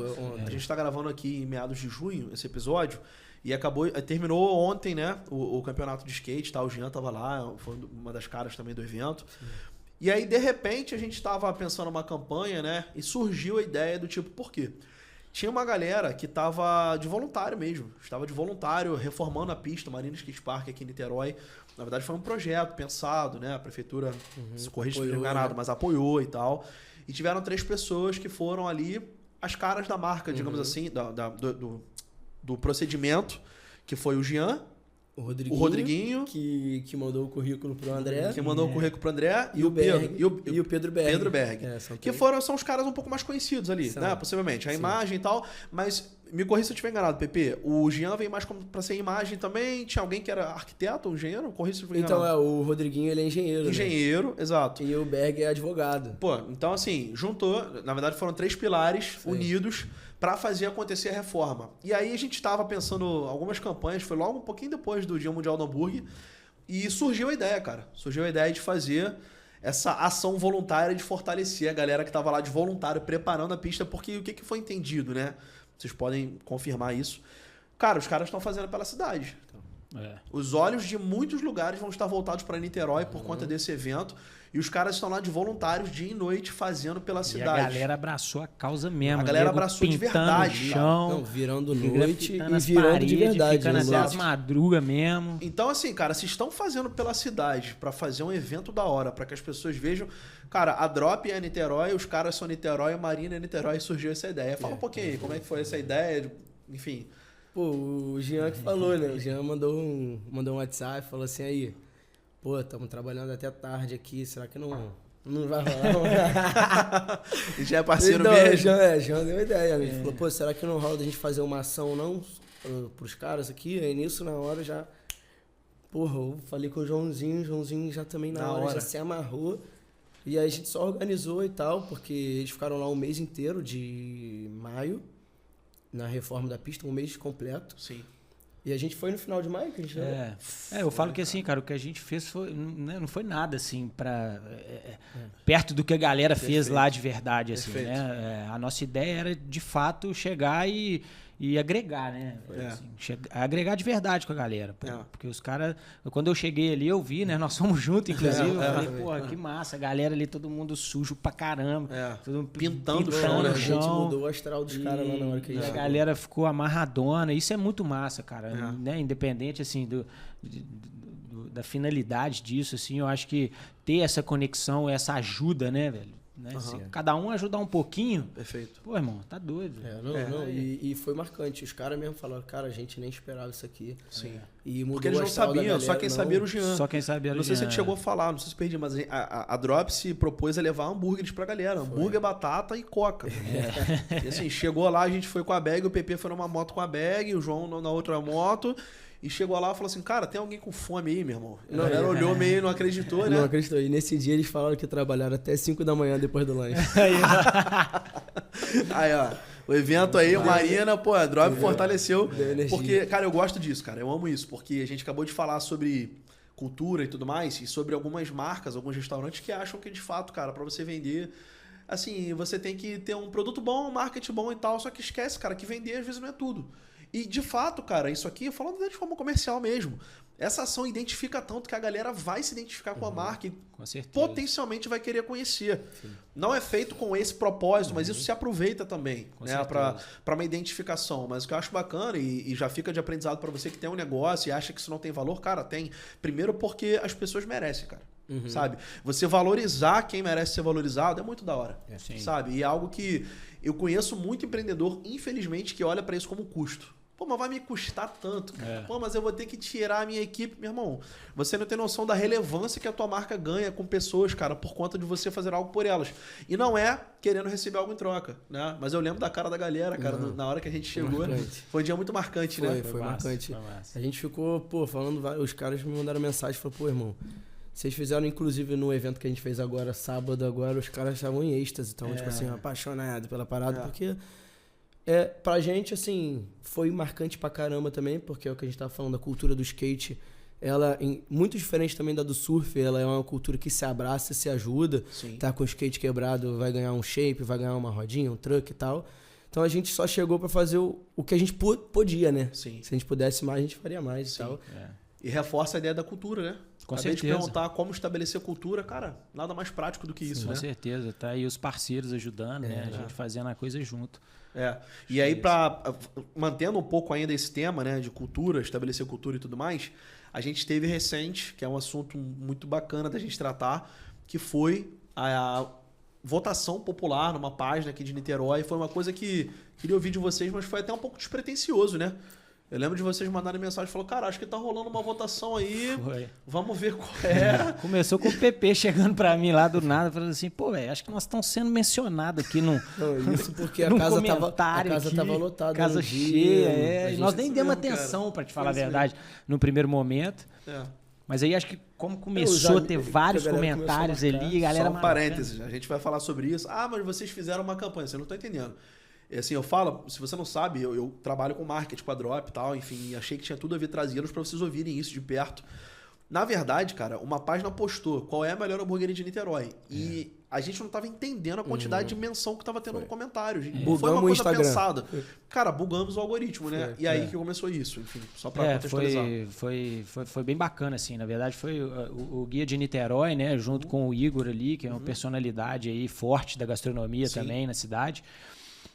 S1: A gente tá gravando aqui em meados de junho esse episódio e terminou ontem, né, o campeonato de skate, tá? O Jean tava lá, foi uma das caras também do evento. E aí, de repente, a gente tava pensando numa campanha, né, e surgiu a ideia do tipo, por quê? Tinha uma galera que estava de voluntário mesmo. Estava de voluntário, reformando a pista, Marina Skate Park aqui em Niterói. Na verdade, foi um projeto pensado, né? A prefeitura, se corrige se enganado, mas apoiou e tal. E tiveram 3 pessoas que foram ali as caras da marca, digamos assim, do procedimento, que foi o Jean, o Rodriguinho
S3: que mandou o currículo pro André.
S1: Que mandou o currículo pro André.
S3: E o Pedro Berg.
S1: Pedro Berg. Que são os caras um pouco mais conhecidos ali, né? Possivelmente. A imagem e tal. Mas me corrija se eu estiver enganado, Pepe. O Jean veio mais pra ser imagem também. Tinha alguém que era arquiteto ou engenheiro? Corrija se eu estiver enganado.
S3: Então, o Rodriguinho, ele é engenheiro.
S1: Engenheiro,
S3: né?
S1: Exato.
S3: E o Berg é advogado.
S1: Pô, então assim, juntou. Na verdade, foram 3 pilares unidos para fazer acontecer a reforma. E aí a gente estava pensando algumas campanhas, foi logo um pouquinho depois do Dia Mundial do Hambúrguer, e surgiu a ideia, cara. Surgiu a ideia de fazer essa ação voluntária de fortalecer a galera que estava lá de voluntário preparando a pista, porque o que foi entendido, né? Vocês podem confirmar isso. Cara, os caras estão fazendo pela cidade. Os olhos de muitos lugares vão estar voltados para Niterói por conta desse evento. E os caras estão lá de voluntários dia e noite fazendo pela cidade.
S2: E a galera abraçou a causa mesmo.
S1: A galera abraçou de verdade.
S2: Chão,
S3: não, virando noite e
S2: virando paredes,
S3: de verdade.
S2: Ficando até as madrugas mesmo.
S1: Então, assim, cara, se estão fazendo pela cidade para fazer um evento da hora, para que as pessoas vejam... Cara, a Drop é Niterói, os caras são Niterói, a Marina é Niterói, surgiu essa ideia. Fala um pouquinho aí, como é que foi essa ideia, enfim...
S3: Pô, o Jean que falou, né? O Jean mandou um WhatsApp, falou assim, aí, pô, estamos trabalhando até tarde aqui, será que não vai rolar?
S1: E já é parceiro
S3: então,
S1: mesmo.
S3: Jean deu ideia, né? Ele falou, pô, será que não rola da gente fazer uma ação não pros caras aqui? Aí nisso, na hora, já... Porra, eu falei com o Joãozinho já também na hora já se amarrou. E aí a gente só organizou e tal, porque eles ficaram lá um mês inteiro, de maio, na reforma da pista, um mês completo.
S1: Sim.
S3: E a gente foi no final de maio que a gente...
S2: Eu falo que assim, cara, o que a gente fez foi, não foi nada assim perto do que a galera fez lá de verdade, assim, né? A nossa ideia era de fato chegar e agregar, né? Assim, agregar de verdade com a galera. Porque os caras, quando eu cheguei ali, eu vi, né? Nós fomos juntos, inclusive. Eu falei, porra, que massa. A galera ali, todo mundo sujo pra caramba. Todo mundo
S1: pintando o chão, né?
S3: A gente mudou o astral dos caras lá na hora que a gente...
S2: A galera ficou amarradona. Isso é muito massa, cara. Né? Independente, assim, da finalidade disso, assim, eu acho que ter essa conexão, essa ajuda, né, velho? Né? Cada um ajudar um pouquinho.
S1: Perfeito.
S2: Pô, irmão, tá doido.
S3: E foi marcante. Os caras mesmo falaram, cara, a gente nem esperava isso aqui.
S1: Sim.
S3: E mudou.
S1: Porque eles não sabiam, só quem sabia era o Jean.
S2: Só quem sabia era o Jean.
S1: Não sei se você chegou a falar, não sei se perdi, mas a Drop se propôs a levar hambúrgueres pra galera. Hambúrguer, batata e coca. E assim, chegou lá, a gente foi com a bag, o PP foi numa moto com a bag, o João na outra moto. E chegou lá e falou assim, cara, tem alguém com fome aí, meu irmão? A galera olhou meio e não acreditou, né?
S3: Não acreditou. E nesse dia eles falaram que trabalharam até 5 da manhã depois do lanche.
S1: Aí, ó. O evento aí, o Marina, pô, a Drop fortaleceu. Porque, cara, eu gosto disso, cara. Eu amo isso. Porque a gente acabou de falar sobre cultura e tudo mais. E sobre algumas marcas, alguns restaurantes que acham que, de fato, cara, pra você vender... Assim, você tem que ter um produto bom, um marketing bom e tal. Só que esquece, cara, que vender às vezes não é tudo. E, de fato, cara, isso aqui, falando de forma comercial mesmo, essa ação identifica tanto que a galera vai se identificar com a marca e potencialmente vai querer conhecer. Sim. Não é feito com esse propósito, mas isso se aproveita também, né, para uma identificação. Mas o que eu acho bacana, e já fica de aprendizado para você que tem um negócio e acha que isso não tem valor, cara, tem. Primeiro porque as pessoas merecem, cara. Sabe? Você valorizar quem merece ser valorizado é muito da hora. Sabe? E é algo que eu conheço muito empreendedor, infelizmente, que olha para isso como custo. Pô, mas vai me custar tanto, cara. Pô, mas eu vou ter que tirar a minha equipe. Meu irmão, você não tem noção da relevância que a tua marca ganha com pessoas, cara, por conta de você fazer algo por elas. E não é querendo receber algo em troca, né? Mas eu lembro da cara da galera, cara, na hora que a gente chegou. Foi um dia muito marcante, né?
S3: Foi marcante. A gente ficou, pô, falando, os caras me mandaram mensagem, falaram, pô, irmão, vocês fizeram, inclusive, no evento que a gente fez agora, sábado, agora, os caras estavam em êxtase. Então, tipo assim, apaixonado pela parada, porque... pra gente, assim, foi marcante pra caramba também, porque é o que a gente tava falando, a cultura do skate, ela é muito diferente também da do surf, ela é uma cultura que se abraça, se ajuda. Sim. Tá com o skate quebrado, vai ganhar um shape, vai ganhar uma rodinha, um truck e tal. Então a gente só chegou pra fazer o que a gente podia, né? Sim. Se a gente pudesse mais, a gente faria mais e tal.
S1: E reforça a ideia da cultura, né?
S2: Com
S1: certeza.
S2: certeza.
S1: De perguntar como estabelecer cultura, cara, nada mais prático do que isso, né?
S2: Com certeza, tá aí os parceiros ajudando, né? A gente fazendo a coisa junto.
S1: E aí, mantendo um pouco ainda esse tema, né, de cultura, estabelecer cultura e tudo mais, a gente teve recente, que é um assunto muito bacana da gente tratar, que foi a votação popular numa página aqui de Niterói. Foi uma coisa que queria ouvir de vocês, mas foi até um pouco despretensioso, né? Eu lembro de vocês mandarem mensagem e falaram, cara, acho que tá rolando uma votação aí, vamos ver qual é.
S2: Começou com o PP chegando pra mim lá do nada, falando assim, pô, velho, acho que nós estamos sendo mencionados aqui no
S3: isso porque a casa tava lotada.
S2: Casa cheia, e nós nem demos atenção, pra te falar a verdade, no primeiro momento. Mas aí acho que como começou a ter vários comentários ali, a galera...
S1: Só um parênteses, a gente vai falar sobre isso. Ah, mas vocês fizeram uma campanha, você não tá entendendo. Assim, eu falo, se você não sabe, eu trabalho com marketing com a Drop e tal, enfim, achei que tinha tudo a ver trazê-los para vocês ouvirem isso de perto. Na verdade, cara, uma página postou qual é a melhor hamburgueria de Niterói. E a gente não tava entendendo a quantidade de menção que tava tendo no comentário. Foi uma coisa pensada. Cara, bugamos o algoritmo, né? E aí que começou isso, enfim, só pra contextualizar.
S2: Foi bem bacana, assim. Na verdade, foi o guia de Niterói, né? Junto com o Igor ali, que é uma personalidade aí forte da gastronomia também na cidade.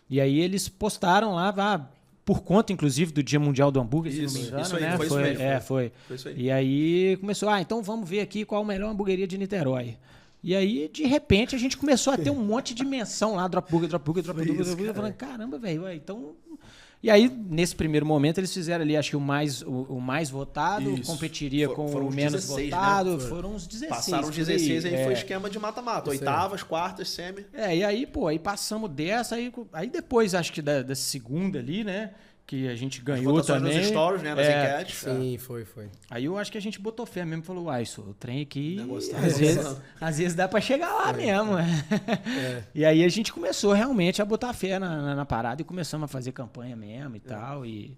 S2: E aí eles postaram lá, por conta, inclusive, do Dia Mundial do Hambúrguer, se não me engano,
S1: isso aí,
S2: né?
S1: Foi isso aí.
S2: E aí começou, então vamos ver aqui qual a melhor hamburgueria de Niterói. E aí, de repente, a gente começou a ter um monte de menção lá, Drop Burger, falando, caramba, velho, então... E aí, nesse primeiro momento, eles fizeram ali, acho que o mais votado competiria com o menos 16, votado. Né? Foram uns 16.
S1: Passaram os 16, aí foi esquema de mata-mata. Oitavas, quartas, semi.
S2: E aí, aí passamos dessa, aí depois, acho que da segunda ali, né? Que a gente ganhou também.
S1: Nos stories, né? Nas enquetes.
S3: Sim, foi.
S2: Aí eu acho que a gente botou fé mesmo e falou, isso, o trem aqui, às vezes dá pra chegar lá mesmo. E aí a gente começou realmente a botar fé na parada e começamos a fazer campanha mesmo e tal. E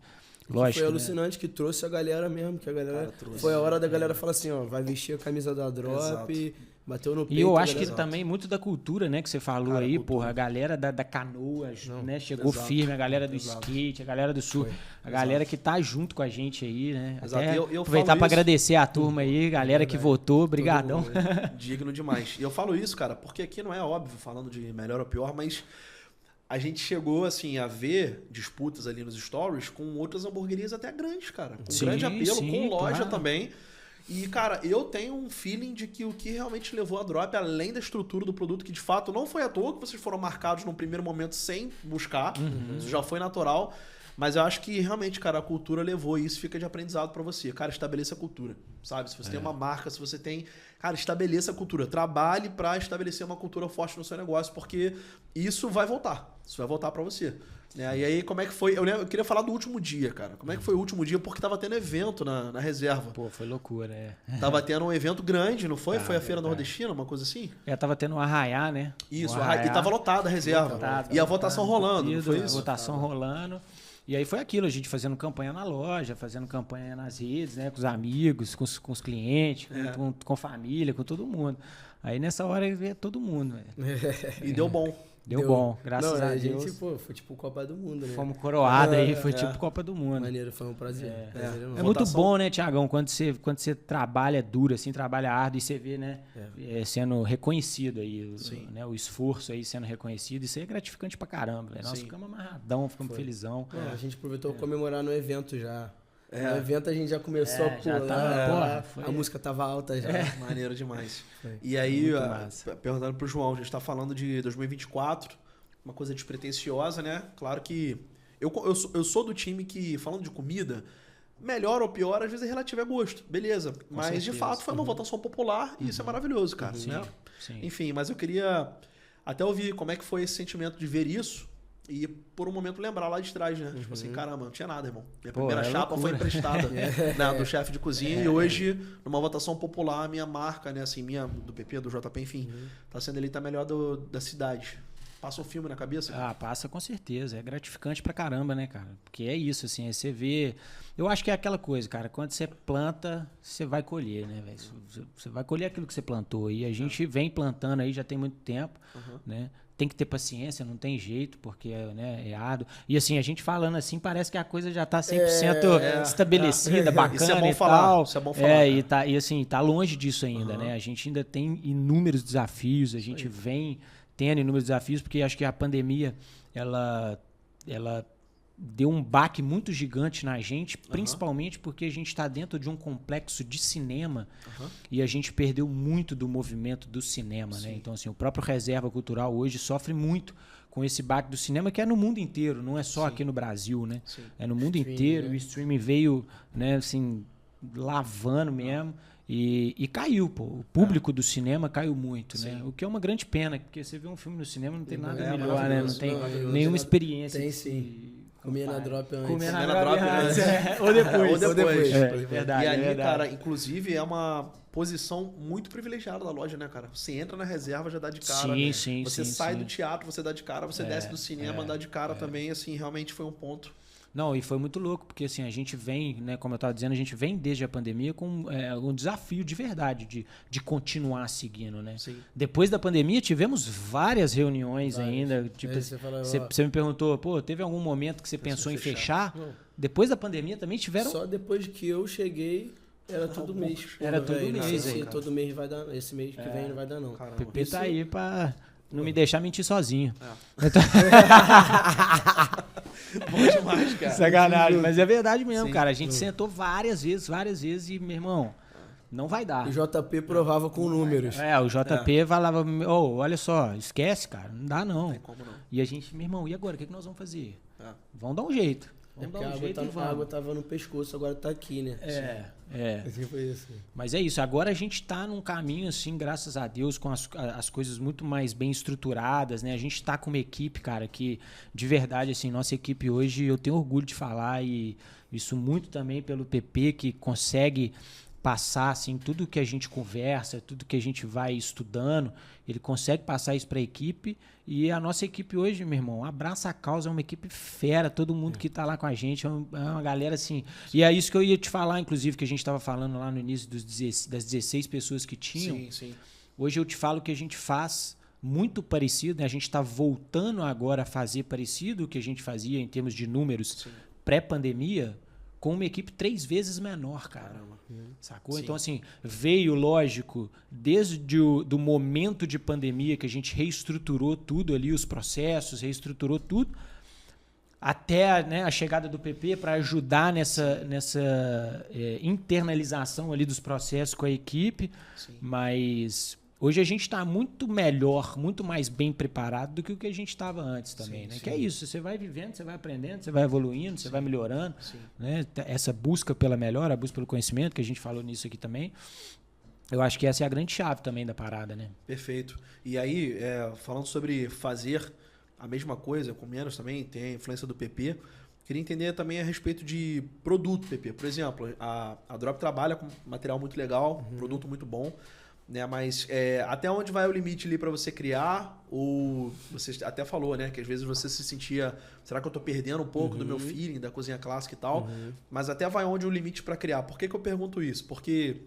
S2: Lógico,
S3: Foi
S2: né?
S3: alucinante que trouxe a galera mesmo, que a galera...
S1: Cara, trouxe.
S3: Foi a hora da galera falar assim, ó, vai vestir a camisa da Drop, bateu no peito.
S2: E eu
S3: a
S2: acho que
S3: galera-
S2: também muito da cultura, né, que você falou
S1: Cara,
S2: aí,
S1: cultura.
S2: porra, a galera da canoas, né, chegou
S1: exato,
S2: firme, a galera do
S1: exato.
S2: skate, a galera do surf, a galera que tá junto com a gente aí, né,
S1: Exato,
S2: até
S1: eu
S2: aproveitar
S1: falo
S2: pra
S1: isso.
S2: agradecer a turma aí, galera que votou, brigadão.
S1: Digno demais. E eu falo isso, cara, porque aqui não é óbvio, falando de melhor ou pior, mas a gente chegou, assim, a ver disputas ali nos stories com outras hamburguerias até grandes, cara. Com
S2: Sim,
S1: grande apelo,
S2: sim,
S1: com loja
S2: claro.
S1: também. E, cara, eu tenho um feeling de que o que realmente levou a Drop, além da estrutura do produto, que de fato não foi à toa que vocês foram marcados num primeiro momento sem buscar, isso já foi natural, mas eu acho que realmente, cara, a cultura levou e isso fica de aprendizado pra você. Cara, estabeleça a cultura, sabe? Se você tem uma marca, se você tem... Cara, estabeleça a cultura. Trabalhe pra estabelecer uma cultura forte no seu negócio, porque isso vai voltar. Isso vai voltar pra você. Né? E aí, como é que foi? Eu queria falar do último dia, cara. Como é que foi o último dia? Porque tava tendo evento na reserva.
S2: Pô, foi loucura,
S1: Tava tendo um evento grande, não foi? Foi a Feira Nordestina, uma coisa assim?
S2: Tava tendo um arraiá, né?
S1: Isso,
S2: Um arraiá.
S1: e tava lotada a reserva.
S2: Lotado,
S1: E a
S2: lotado,
S1: votação rolando, não
S2: tudo,
S1: foi
S2: a
S1: isso?
S2: votação rolando. E aí foi aquilo, a gente fazendo campanha na loja, fazendo campanha nas redes, né? Com os amigos, com os clientes, com família, com todo mundo. Aí nessa hora veio todo mundo, velho.
S1: E deu bom.
S2: Deu bom, graças
S3: Não,
S2: a Deus.
S3: gente, pô, foi tipo Copa do Mundo, né?
S2: Fomos coroados aí, foi tipo Copa do Mundo.
S3: Maneiro, foi um prazer. Prazer enorme.
S2: É muito
S1: Votação.
S2: bom, né, Tiagão, quando você trabalha duro, assim, trabalha árduo e você vê, né, sendo reconhecido aí, né, o esforço aí sendo reconhecido, isso aí é gratificante pra caramba, velho. Nós
S1: Sim.
S2: ficamos amarradão, ficamos felizão.
S3: A gente aproveitou comemorar no evento já. No evento a gente já começou a
S2: já
S3: pular.
S2: tava, porra, foi-
S3: A música tava alta já.
S1: Maneiro demais.
S3: Foi.
S1: E aí,
S2: Muito massa.
S1: perguntando pro João, a gente tá falando de 2024, uma coisa despretensiosa, né? Claro que eu sou do time que, falando de comida, melhor ou pior, às vezes é relativo a gosto. Beleza. Mas, de
S2: certeza.
S1: fato, foi uma votação popular e isso é maravilhoso, cara. Né?
S2: Sim.
S1: Enfim, mas eu queria até ouvir como é que foi esse sentimento de ver isso e, por um momento, lembrar lá de trás, né? Tipo assim, caramba, não tinha nada, irmão. Minha
S2: Pô,
S1: primeira
S2: é
S1: chapa foi
S2: loucura.
S1: emprestada né, do chefe de cozinha e hoje, numa votação popular, a minha marca, né, assim, minha, do PP, do JP, enfim, tá sendo eleita a melhor da cidade. Passa um filme na cabeça?
S2: Ah, passa com certeza. É gratificante pra caramba, né, cara? Porque é isso, assim, aí você vê... Eu acho que é aquela coisa, cara, quando você planta, você vai colher, né, velho? Você vai colher aquilo que você plantou. E a gente vem plantando aí já tem muito tempo, né? Tem que ter paciência, não tem jeito, porque né, é árduo. E assim, a gente falando assim, parece que a coisa já tá 100% estabelecida, bacana
S1: Isso é bom
S2: e
S1: falar,
S2: tal.
S1: isso é bom falar,
S2: E assim, tá longe disso ainda, né? A gente ainda tem inúmeros desafios, a gente vem tendo inúmeros desafios, porque acho que a pandemia, ela deu um baque muito gigante na gente, principalmente porque a gente está dentro de um complexo de cinema e a gente perdeu muito do movimento do cinema, né? Então, assim, o próprio Reserva Cultural hoje sofre muito com esse baque do cinema, que é no mundo inteiro, não é só aqui no Brasil, né? É no mundo inteiro, o streaming veio, né, assim, lavando mesmo. E caiu, pô. O público do cinema caiu muito, né? O que é uma grande pena, porque você vê um filme no cinema não tem nada melhor, né? Não tem nenhuma experiência.
S3: Tem sim. Comia na Drop antes.
S2: Comer
S1: Comer
S2: na
S1: na
S2: Drop
S1: Drop
S2: antes.
S1: antes.
S2: Ou depois.
S1: Ou depois.
S2: É verdade,
S1: E ali,
S2: é verdade.
S1: cara, inclusive é uma posição muito privilegiada da loja, né, cara? Você entra na reserva, já dá de cara.
S2: Sim, sim,
S1: Você
S2: sim,
S1: sai
S2: sim.
S1: do teatro, você dá de cara. Você desce do cinema, dá de cara também. Assim, realmente foi um ponto.
S2: Não, e foi muito louco, porque assim, a gente vem, né, como eu estava dizendo, a gente vem desde a pandemia com um desafio de verdade, de continuar seguindo, né?
S1: Sim.
S2: Depois da pandemia, tivemos várias reuniões ainda. Tipo,
S3: Aí você fala,
S2: você me perguntou, pô, teve algum momento que você pensou em fechar? Depois da pandemia também tiveram...
S3: Só depois que eu cheguei, era todo mês.
S2: Era todo
S3: Velho, não sei
S2: mês,
S3: se
S2: hein,
S3: todo mês vai dar. Esse mês que vem não vai dar, não.
S1: Caramba.
S2: O PP tá aí pra não me deixar mentir sozinho.
S1: Bom demais, cara.
S2: Sacanagem, mas é verdade mesmo, cara. A gente sentou várias vezes e, meu irmão, não vai dar.
S3: O JP provava com números.
S2: O JP falava, olha só, esquece, cara, não dá não.
S1: Como não?
S2: E a gente, meu irmão, e agora, o que nós vamos fazer?
S1: É.
S2: Vamos dar um jeito.
S3: É
S2: Vamos
S3: porque
S2: dar
S3: a
S2: um
S3: água,
S2: jeito e
S3: a água
S2: vamos.
S3: tava no pescoço, agora tá aqui, né?
S2: É.
S3: Foi isso.
S2: Mas é isso, agora a gente tá num caminho, assim, graças a Deus, com as coisas muito mais bem estruturadas, né? A gente tá com uma equipe, cara, que de verdade, assim, nossa equipe hoje, eu tenho orgulho de falar e isso muito também pelo PP, que consegue passar assim, tudo que a gente conversa, tudo que a gente vai estudando, ele consegue passar isso para a equipe. E a nossa equipe hoje, meu irmão, abraça a causa, é uma equipe fera, todo mundo que está lá com a gente, é uma galera assim. E é isso que eu ia te falar, inclusive, que a gente estava falando lá no início das 16 pessoas que tinham.
S1: Sim, sim.
S2: Hoje eu te falo que a gente faz muito parecido, né? A gente está voltando agora a fazer parecido o que a gente fazia em termos de números pré-pandemia, com uma equipe 3 vezes menor, cara. Sacou?
S1: Sim.
S2: Então, assim, veio, lógico, desde do momento de pandemia que a gente reestruturou tudo ali, os processos, reestruturou tudo, até, né, a chegada do PP para ajudar nessa internalização ali dos processos com a equipe.
S1: Sim.
S2: Mas hoje a gente está muito melhor, muito mais bem preparado do que o que a gente estava antes também, né?
S1: Sim.
S2: Que é isso, você vai vivendo, você vai aprendendo, você vai evoluindo, você vai melhorando,
S1: Sim.
S2: né? Essa busca pela melhora, a busca pelo conhecimento, que a gente falou nisso aqui também, eu acho que essa é a grande chave também da parada, né?
S1: Perfeito. E aí, falando sobre fazer a mesma coisa, com menos também, tem a influência do PP, queria entender também a respeito de produto PP. Por exemplo, a Drop trabalha com material muito legal, produto muito bom, né? Mas até onde vai o limite ali para você criar? Ou você até falou, né, que às vezes você se sentia, será que eu tô perdendo um pouco do meu feeling da cozinha clássica e tal? Mas até vai onde o limite para criar? Por que eu pergunto isso? Porque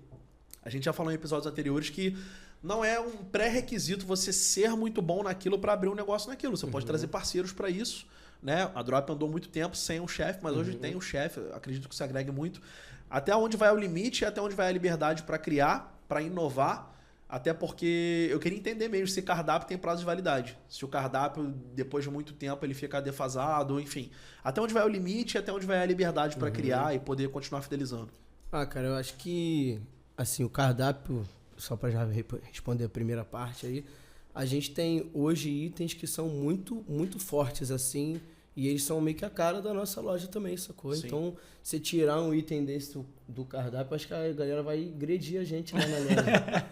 S1: a gente já falou em episódios anteriores que não é um pré-requisito você ser muito bom naquilo para abrir um negócio naquilo. Você pode trazer parceiros para isso, né? A Drop andou muito tempo sem um chefe, mas hoje tem um chefe. Acredito que se agregue muito. Até onde vai o limite, até onde vai a liberdade para criar, para inovar, até porque eu queria entender mesmo se cardápio tem prazo de validade. Se o cardápio, depois de muito tempo, ele fica defasado, enfim. Até onde vai o limite, até onde vai a liberdade para criar e poder continuar fidelizando.
S3: Cara, eu acho que, assim, o cardápio, só para já responder a primeira parte aí, a gente tem hoje itens que são muito, muito fortes, assim, e eles são meio que a cara da nossa loja também, sacou?
S1: Sim.
S3: Então, se tirar um item desse do cardápio, acho que a galera vai agredir a gente lá na loja.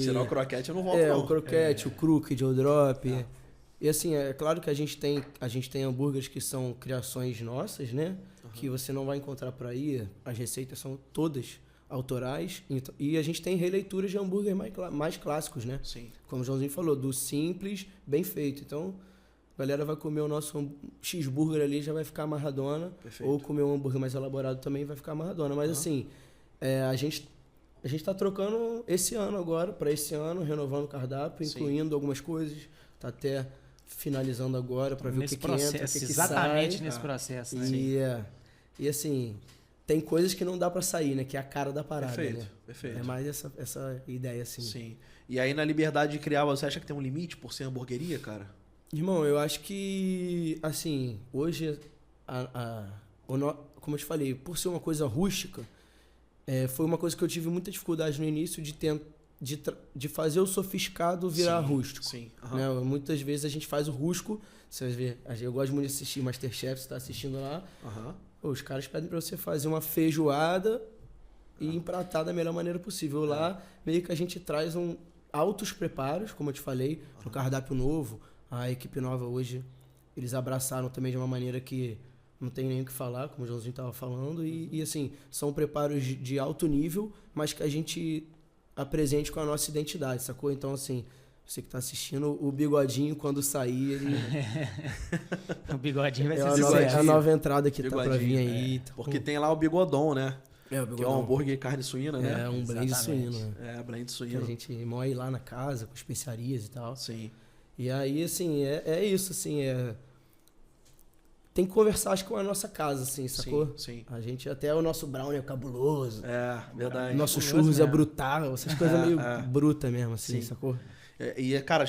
S1: Senão o croquete eu não volto, não.
S3: O croquete, o crooked, o drop. E assim, é claro que a gente tem hambúrgueres que são criações nossas, né? Que você não vai encontrar por aí. As receitas são todas autorais. E a gente tem releituras de hambúrguer mais clássicos, né?
S1: Sim.
S3: Como o Joãozinho falou, do simples, bem feito. Então, a galera vai comer o nosso cheeseburger ali, já vai ficar amarradona.
S1: Perfeito.
S3: Ou comer um hambúrguer mais elaborado também vai ficar amarradona. Mas assim, a gente tá trocando esse ano agora, para esse ano, renovando o cardápio, incluindo algumas coisas. Tá até finalizando agora para ver
S2: Nesse
S3: o que
S2: processo,
S3: entra, o que
S2: exatamente
S3: sai.
S2: nesse processo, né?
S3: E assim, tem coisas que não dá para sair, né? Que é a cara da parada,
S1: Perfeito,
S3: né?
S1: perfeito.
S3: É mais essa ideia, assim.
S1: Sim. E aí, na liberdade de criar, você acha que tem um limite por ser hamburgueria, cara?
S3: Irmão, eu acho que, assim, hoje, como eu te falei, por ser uma coisa rústica, foi uma coisa que eu tive muita dificuldade no início de fazer o sofisticado virar rústico.
S1: Sim.
S3: Né? Muitas vezes a gente faz o rústico, você vai ver, eu gosto muito de assistir Masterchef, você tá assistindo lá, os caras pedem pra você fazer uma feijoada e empratar da melhor maneira possível. Lá, meio que a gente traz altos preparos, como eu te falei, no cardápio novo. A equipe nova hoje, eles abraçaram também de uma maneira que não tem nem o que falar, como o Joãozinho estava falando. E assim, são preparos de alto nível, mas que a gente apresente com a nossa identidade, sacou? Então, assim, você que tá assistindo, o Bigodinho, quando sair, ele...
S2: O Bigodinho vai ser
S3: a nova entrada que tá pra
S1: Bigodinho,
S3: vir aí. Então,
S1: Porque tem lá o bigodon, né?
S3: o
S1: Que é
S3: Bigodão.
S1: um hambúrguer de carne suína, né?
S3: É, um blend
S2: Exatamente.
S3: suíno. Né?
S1: Blend
S3: Que
S1: suíno.
S3: a gente moe lá na casa, com especiarias e tal.
S1: Sim.
S3: E aí, assim, é isso, assim, tem que conversar, acho que com a nossa casa, assim, sacou?
S1: Sim.
S3: A gente, até o nosso brownie é cabuloso.
S1: Verdade.
S3: Nosso
S2: cabuloso
S3: churros é
S2: mesmo.
S3: brutal, essas coisas meio bruta mesmo, assim,
S1: Sim.
S3: sacou?
S1: E, cara,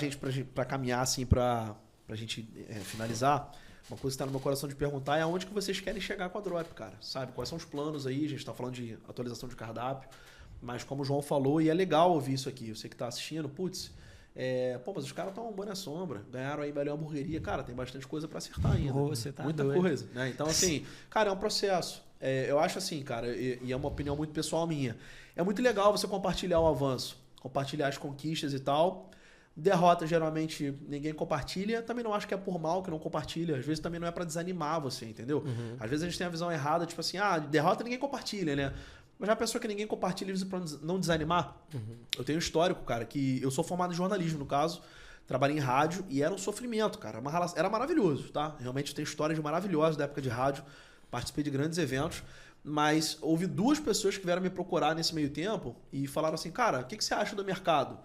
S1: pra caminhar, assim, pra gente finalizar, uma coisa que tá no meu coração de perguntar é aonde que vocês querem chegar com a Drop, cara, sabe? Quais são os planos aí? A gente tá falando de atualização de cardápio, mas como o João falou, e é legal ouvir isso aqui, você que tá assistindo, putz, mas os caras estão boa na sombra, ganharam aí melhor hamburgueria, cara, tem bastante coisa pra acertar ainda.
S2: Você tá
S1: Muita
S2: doido.
S1: coisa, né? Então, assim, cara, é um processo. Eu acho assim, cara, e é uma opinião muito pessoal minha, é muito legal você compartilhar o avanço, compartilhar as conquistas e tal. Derrota, geralmente, ninguém compartilha. Também não acho que é por mal que não compartilha. Às vezes também não é pra desanimar você, entendeu? Às vezes a gente tem a visão errada, tipo assim, derrota ninguém compartilha, né? Mas já pensou que ninguém compartilha isso pra não desanimar? Eu tenho um histórico, cara, que eu sou formado em jornalismo, no caso, trabalhei em rádio e era um sofrimento, cara. Era maravilhoso, tá? Realmente tem histórias maravilhosas da época de rádio, participei de grandes eventos, mas houve 2 pessoas que vieram me procurar nesse meio tempo e falaram assim, cara, o que você acha do mercado?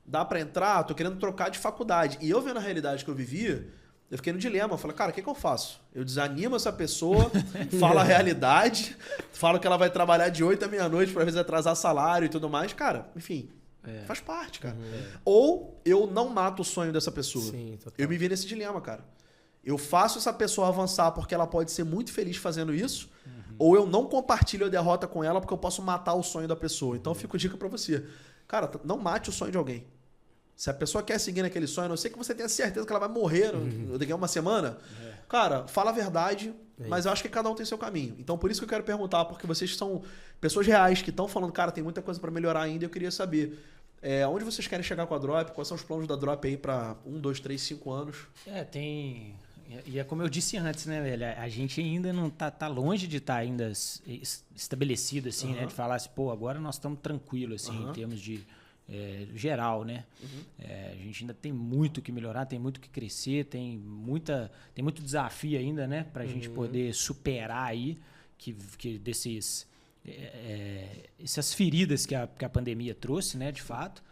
S1: Dá pra entrar? Tô querendo trocar de faculdade. E eu vendo a realidade que eu vivia, eu fiquei no dilema. Eu falei, cara, o que eu faço? Eu desanimo essa pessoa, falo a realidade, falo que ela vai trabalhar de 8 à meia-noite pra às vezes atrasar salário e tudo mais. Cara, enfim, faz parte, cara. Ou eu não mato o sonho dessa pessoa.
S3: Sim, total.
S1: Eu me vi nesse dilema, cara. Eu faço essa pessoa avançar porque ela pode ser muito feliz fazendo isso, ou eu não compartilho a derrota com ela porque eu posso matar o sonho da pessoa. Então, fico dica pra você. Cara, não mate o sonho de alguém. Se a pessoa quer seguir naquele sonho, a não sei que você tenha certeza que ela vai morrer daqui a uma semana, cara, fala a verdade, mas eu acho que cada um tem seu caminho. Então, por isso que eu quero perguntar, porque vocês são pessoas reais que estão falando, cara, tem muita coisa pra melhorar ainda, e eu queria saber onde vocês querem chegar com a Drop, quais são os planos da Drop aí pra 1, 2, 3, 5 anos.
S2: Tem... E é como eu disse antes, né, velho? A gente ainda não tá longe de estar ainda estabelecido, assim, né? De falar assim, pô, agora nós estamos tranquilos, assim, em termos de geral, né? A gente ainda tem muito que melhorar, tem muito que crescer, tem muito desafio ainda, né? Pra gente poder superar aí essas feridas que a pandemia trouxe, né? De fato.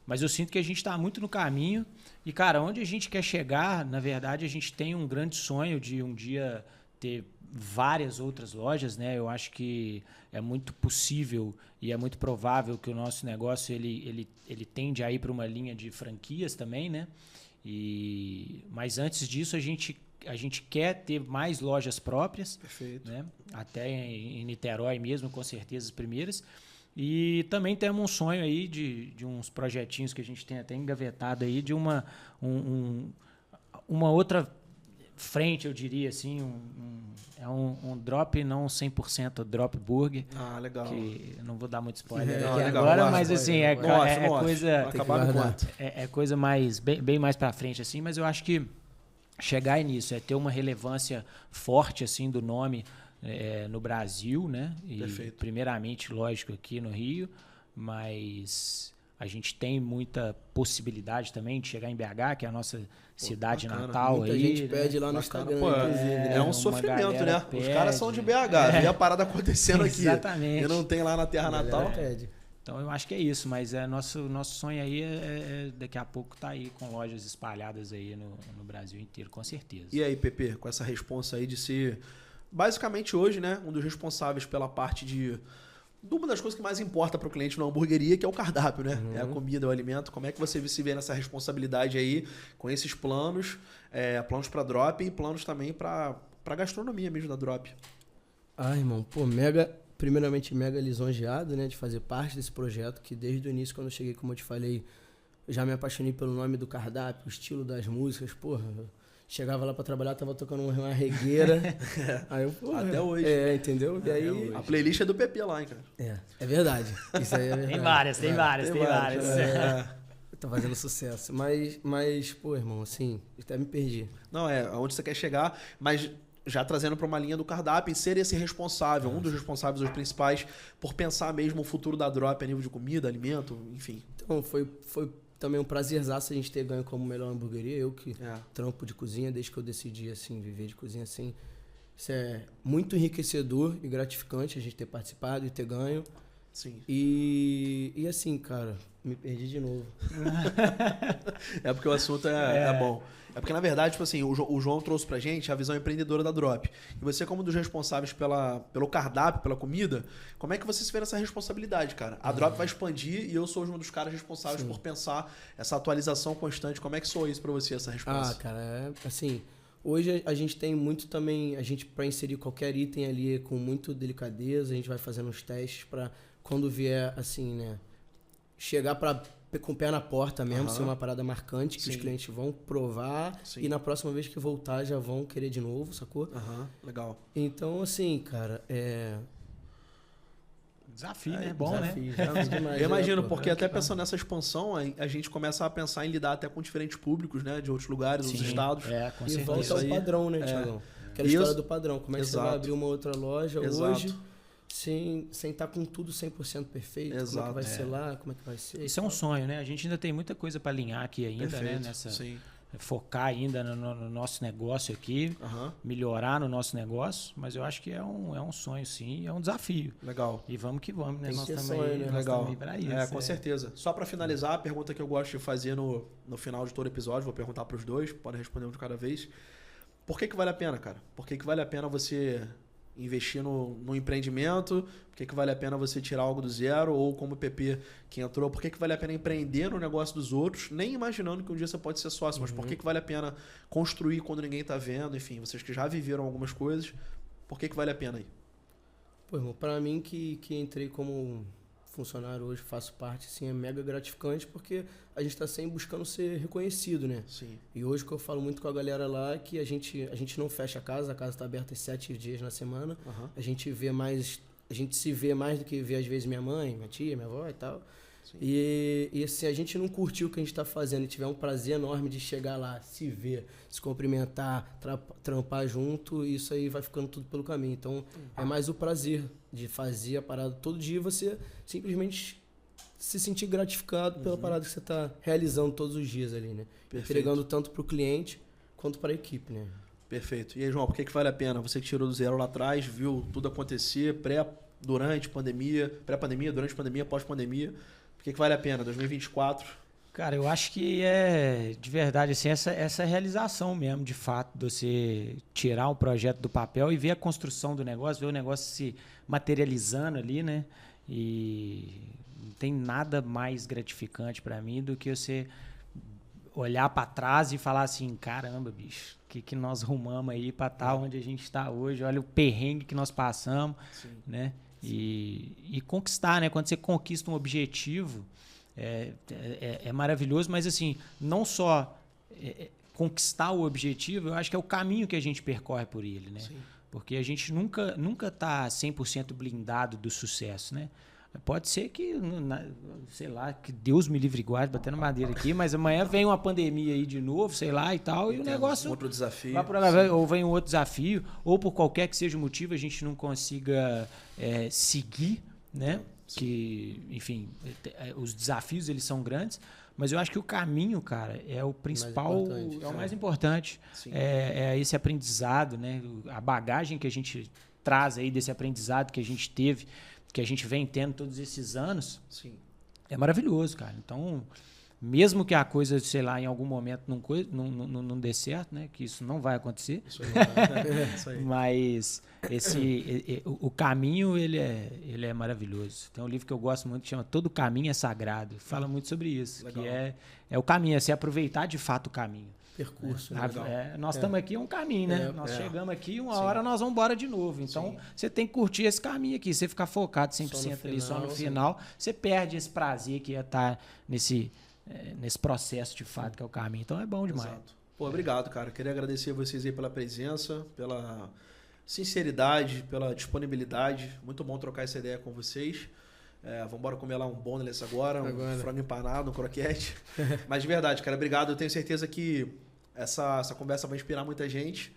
S2: Mas eu sinto que a gente está muito no caminho. E, cara, onde a gente quer chegar, na verdade, a gente tem um grande sonho de um dia ter várias outras lojas, né? Eu acho que é muito possível e é muito provável que o nosso negócio ele tende a ir para uma linha de franquias também, né? Mas antes disso, a gente quer ter mais lojas próprias.
S1: Perfeito.
S2: Né? Até em Niterói mesmo, com certeza, as primeiras. E também temos um sonho aí de uns projetinhos que a gente tem até engavetado aí, de uma outra frente, eu diria assim, um drop, não 100% drop burger.
S1: Ah, legal.
S2: Que não vou dar muito spoiler
S1: Não,
S2: aqui
S1: legal,
S2: agora,
S1: gosto,
S2: mas assim, é coisa mais, bem mais pra frente, assim, mas eu acho que chegar nisso, ter uma relevância forte assim do nome no Brasil, né? E
S1: Perfeito.
S2: primeiramente, lógico, aqui no Rio, mas a gente tem muita possibilidade também de chegar em BH, que é a nossa cidade
S1: bacana.
S2: natal.
S3: Muita
S2: aí,
S3: gente
S2: né?
S3: pede lá no
S1: Bacana.
S3: Instagram,
S1: Pô,
S3: inclusive, né?
S1: é um
S2: Uma
S1: sofrimento, né?
S2: galera
S1: Os caras são de BH, vê a parada acontecendo aqui.
S2: Exatamente.
S1: E não tem lá na terra natal.
S3: Pede.
S2: Então eu acho que é isso, mas nosso sonho aí daqui a pouco tá aí com lojas espalhadas aí no Brasil inteiro, com certeza.
S1: E aí, Pepe, com essa responsa aí de ser, basicamente hoje, né, um dos responsáveis pela parte de uma das coisas que mais importa para o cliente na hamburgueria, que é o cardápio, né? É a comida, o alimento. Como é que você se vê nessa responsabilidade aí, com esses planos, planos para Drop e planos também para gastronomia mesmo da Drop?
S3: Ah, irmão, pô, primeiramente mega lisonjeado, né, de fazer parte desse projeto, que desde o início, quando eu cheguei, como eu te falei, eu já me apaixonei pelo nome do cardápio, o estilo das músicas, porra. Chegava lá pra trabalhar, tava tocando uma regueira. Aí eu, porra,
S1: Até hoje.
S3: Entendeu? E aí...
S1: A playlist é do Pepe lá, hein, cara?
S3: É verdade. Isso aí é verdade.
S2: Tem várias.
S3: Tá fazendo sucesso. Mas, pô, irmão, assim, até me perdi.
S1: Não, aonde você quer chegar, mas já trazendo para uma linha do cardápio e ser esse responsável, um dos responsáveis, os principais, por pensar mesmo o futuro da Drop a nível de comida, alimento, enfim.
S3: Então, foi também um prazerzaço a gente ter ganho como melhor hamburgueria. Eu que trampo de cozinha, desde que eu decidi, assim, viver de cozinha, assim. Isso é muito enriquecedor e gratificante a gente ter participado e ter ganho.
S1: Sim.
S3: E assim, cara, me perdi de novo.
S1: É porque o assunto é bom. É porque, na verdade, tipo assim, o João trouxe pra gente a visão empreendedora da Drop. E você, como um dos responsáveis pelo cardápio, pela comida, como é que você se vê nessa responsabilidade, cara? A Drop vai expandir e eu sou um dos caras responsáveis por pensar essa atualização constante. Como é que soa isso pra você, essa resposta?
S3: Ah, cara, assim, hoje a gente tem muito também, pra inserir qualquer item ali com muito delicadeza, a gente vai fazendo uns testes pra quando vier, assim, né, chegar com o pé na porta mesmo, ser uma parada marcante que os clientes vão provar e na próxima vez que voltar já vão querer de novo, sacou?
S1: Legal.
S3: Então, assim, cara,
S2: Desafio, né? Bom, né?
S3: Demais,
S1: eu imagino, porque até pensando nessa expansão, a gente começa a pensar em lidar até com diferentes públicos, né? De outros lugares, outros estados.
S2: Com
S3: e
S2: certeza.
S3: volta ao padrão, né, Thiagão? Aquela história do padrão. Como é que você vai abrir uma outra loja hoje? sem estar com tudo 100% perfeito. Como é
S1: Exato,
S3: que vai ser lá, como é que vai ser.
S2: Isso é um sonho, né? A gente ainda tem muita coisa para alinhar aqui ainda,
S1: Perfeito,
S2: né?
S1: sim.
S2: Focar ainda no nosso negócio aqui,
S1: Aham.
S2: melhorar no nosso negócio, mas eu acho que é um sonho, sim, é um desafio.
S1: Legal.
S2: E vamos que vamos, né?
S3: Tem
S2: Nós
S3: que ter
S2: estamos
S3: sonho,
S2: aí,
S3: né?
S2: nós
S1: Legal.
S2: estamos aí pra isso.
S1: Com certeza. Só pra finalizar, a pergunta que eu gosto de fazer no final de todo episódio, vou perguntar pros dois, podem responder um de cada vez. Por que vale a pena, cara? Por que vale a pena você investir no empreendimento? Por que vale a pena você tirar algo do zero? Ou como o PP que entrou, por que vale a pena empreender no negócio dos outros? Nem imaginando que um dia você pode ser sócio, mas por que vale a pena construir quando ninguém tá vendo? Enfim, vocês que já viveram algumas coisas, por que vale a pena aí?
S3: Pô, irmão, pra mim que entrei como funcionário hoje, faço parte, assim, é mega gratificante porque a gente tá sempre buscando ser reconhecido, né?
S1: Sim.
S3: E hoje o que eu falo muito com a galera lá é que a gente não fecha a casa tá aberta 7 dias na semana.
S1: Aham.
S3: A gente se vê mais do que vê às vezes minha mãe, minha tia, minha avó e tal.
S1: Sim.
S3: E se a gente não curtir o que a gente tá fazendo e tiver um prazer enorme de chegar lá, se ver, se cumprimentar, trampar junto, isso aí vai ficando tudo pelo caminho. Então, é mais o prazer de fazer a parada todo dia e você simplesmente se sentir gratificado pela parada que você tá realizando todos os dias ali, né?
S1: Perfeito.
S3: Entregando tanto pro cliente quanto para a equipe, né?
S1: Perfeito. E aí, João, por que vale a pena? Você que tirou do zero lá atrás, viu tudo acontecer, durante pandemia, pré-pandemia, durante pandemia, pós-pandemia. Por que vale a pena? 2024?
S2: Cara, eu acho que é de verdade assim, essa realização mesmo, de fato, de você tirar um projeto do papel e ver a construção do negócio, ver o negócio se materializando ali, né? E não tem nada mais gratificante para mim do que você olhar para trás e falar assim, caramba, bicho, o que nós rumamos aí para estar onde a gente está hoje? Olha o perrengue que nós passamos, né? E conquistar, né? Quando você conquista um objetivo, é maravilhoso, mas assim, não só conquistar o objetivo, eu acho que é o caminho que a gente percorre por ele, né?
S1: Sim.
S2: Porque a gente nunca tá 100% blindado do sucesso, né? Pode ser que, sei lá, que Deus me livre e guarde, batendo madeira aqui, mas amanhã vem uma pandemia aí de novo, sei lá e tal, e o negócio...
S1: Outro desafio.
S2: Ou vem um outro desafio, ou por qualquer que seja o motivo a gente não consiga seguir, né? Que, enfim, os desafios eles são grandes, mas eu acho que o caminho, cara, é o principal, é o mais importante. É esse aprendizado, né? A bagagem que a gente traz aí desse aprendizado que a gente teve, que a gente vem tendo todos esses anos,
S1: Sim.
S2: é maravilhoso, cara. Então, mesmo que a coisa, sei lá, em algum momento não dê certo, né? Que isso não vai acontecer.
S1: Isso aí. Isso aí.
S2: Mas o caminho, ele é maravilhoso. Tem um livro que eu gosto muito que chama Todo Caminho é Sagrado. Fala muito sobre isso.
S1: Legal.
S2: Que é o caminho, é se aproveitar de fato o caminho.
S3: Percurso, né?
S2: Nós estamos aqui, é um caminho, né? Nós chegamos aqui, uma hora nós vamos embora de novo. Então, você tem que curtir esse caminho aqui. Você ficar focado 100% ali só no final, você perde esse prazer que ia estar nesse processo de fato, que é o caminho. Então, é bom demais.
S1: Exato. Pô, obrigado, cara. Queria agradecer a vocês aí pela presença, pela sinceridade, pela disponibilidade. Muito bom trocar essa ideia com vocês. Vamos embora comer lá um boneless agora, um frango empanado, um croquete. Mas de verdade, cara, obrigado. Eu tenho certeza que essa conversa vai inspirar muita gente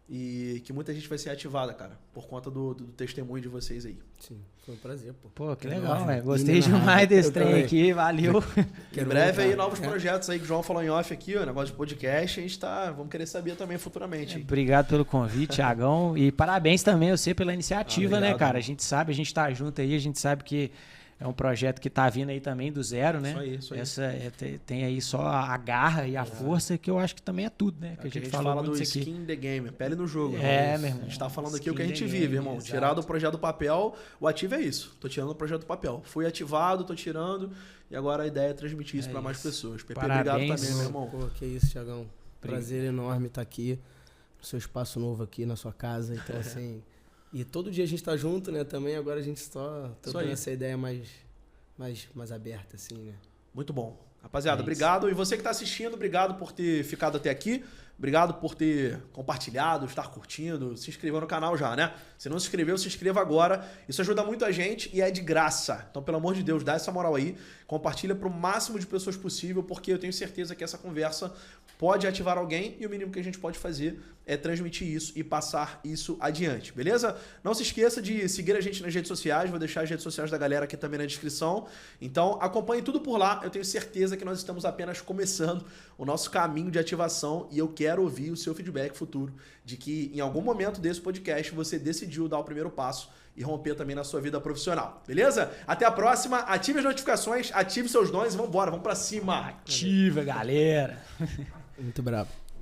S1: e que muita gente vai ser ativada, cara, por conta do testemunho de vocês aí.
S3: Sim, foi um prazer, pô.
S2: Pô, que legal, velho. Gostei demais desse trem aqui, valeu.
S1: Em breve aí, novos projetos aí que o João falou em off aqui, o negócio de podcast, a gente vamos querer saber também futuramente.
S2: Obrigado pelo convite, Thiagão, e parabéns também a você pela iniciativa,
S1: obrigado,
S2: né, cara? A gente sabe, a gente tá junto aí, a gente sabe que é um projeto que tá vindo aí também do zero, né?
S1: Isso aí.
S2: Tem aí só a garra e a força, que eu acho que também é tudo, né? Que
S1: a gente fala do skin in the game, pele no jogo.
S2: Meu irmão.
S1: A gente tá falando aqui o que a
S2: Skin
S1: gente
S2: in the
S1: vive,
S2: game,
S1: irmão.
S2: exato.
S1: Tirar do projeto do papel, o ativo é isso. Tô tirando o projeto do papel. Fui ativado, tô tirando, e agora a ideia é transmitir isso para mais pessoas. Pepe, obrigado também, meu irmão.
S3: Pô, que isso, Thiagão. Prazer enorme estar aqui, no seu espaço novo aqui, na sua casa. Então, assim... E todo dia a gente tá junto, né? Também agora a gente só trocando essa ideia mais aberta, assim, né?
S1: Muito bom. Rapaziada, obrigado. E você que está assistindo, obrigado por ter ficado até aqui. Obrigado por ter compartilhado, estar curtindo, se inscreveu no canal já, né? Se não se inscreveu, se inscreva agora. Isso ajuda muito a gente e é de graça. Então, pelo amor de Deus, dá essa moral aí. Compartilha para o máximo de pessoas possível, porque eu tenho certeza que essa conversa pode ativar alguém e o mínimo que a gente pode fazer é transmitir isso e passar isso adiante, beleza? Não se esqueça de seguir a gente nas redes sociais, vou deixar as redes sociais da galera aqui também na descrição. Então, acompanhe tudo por lá. Eu tenho certeza que nós estamos apenas começando o nosso caminho de ativação e eu quero ouvir o seu feedback futuro de que em algum momento desse podcast você decidiu dar o primeiro passo e romper também na sua vida profissional, beleza? Até a próxima, ative as notificações, ative seus dons e vambora, vamos pra cima.
S2: Ativa, galera.
S3: Muito brabo.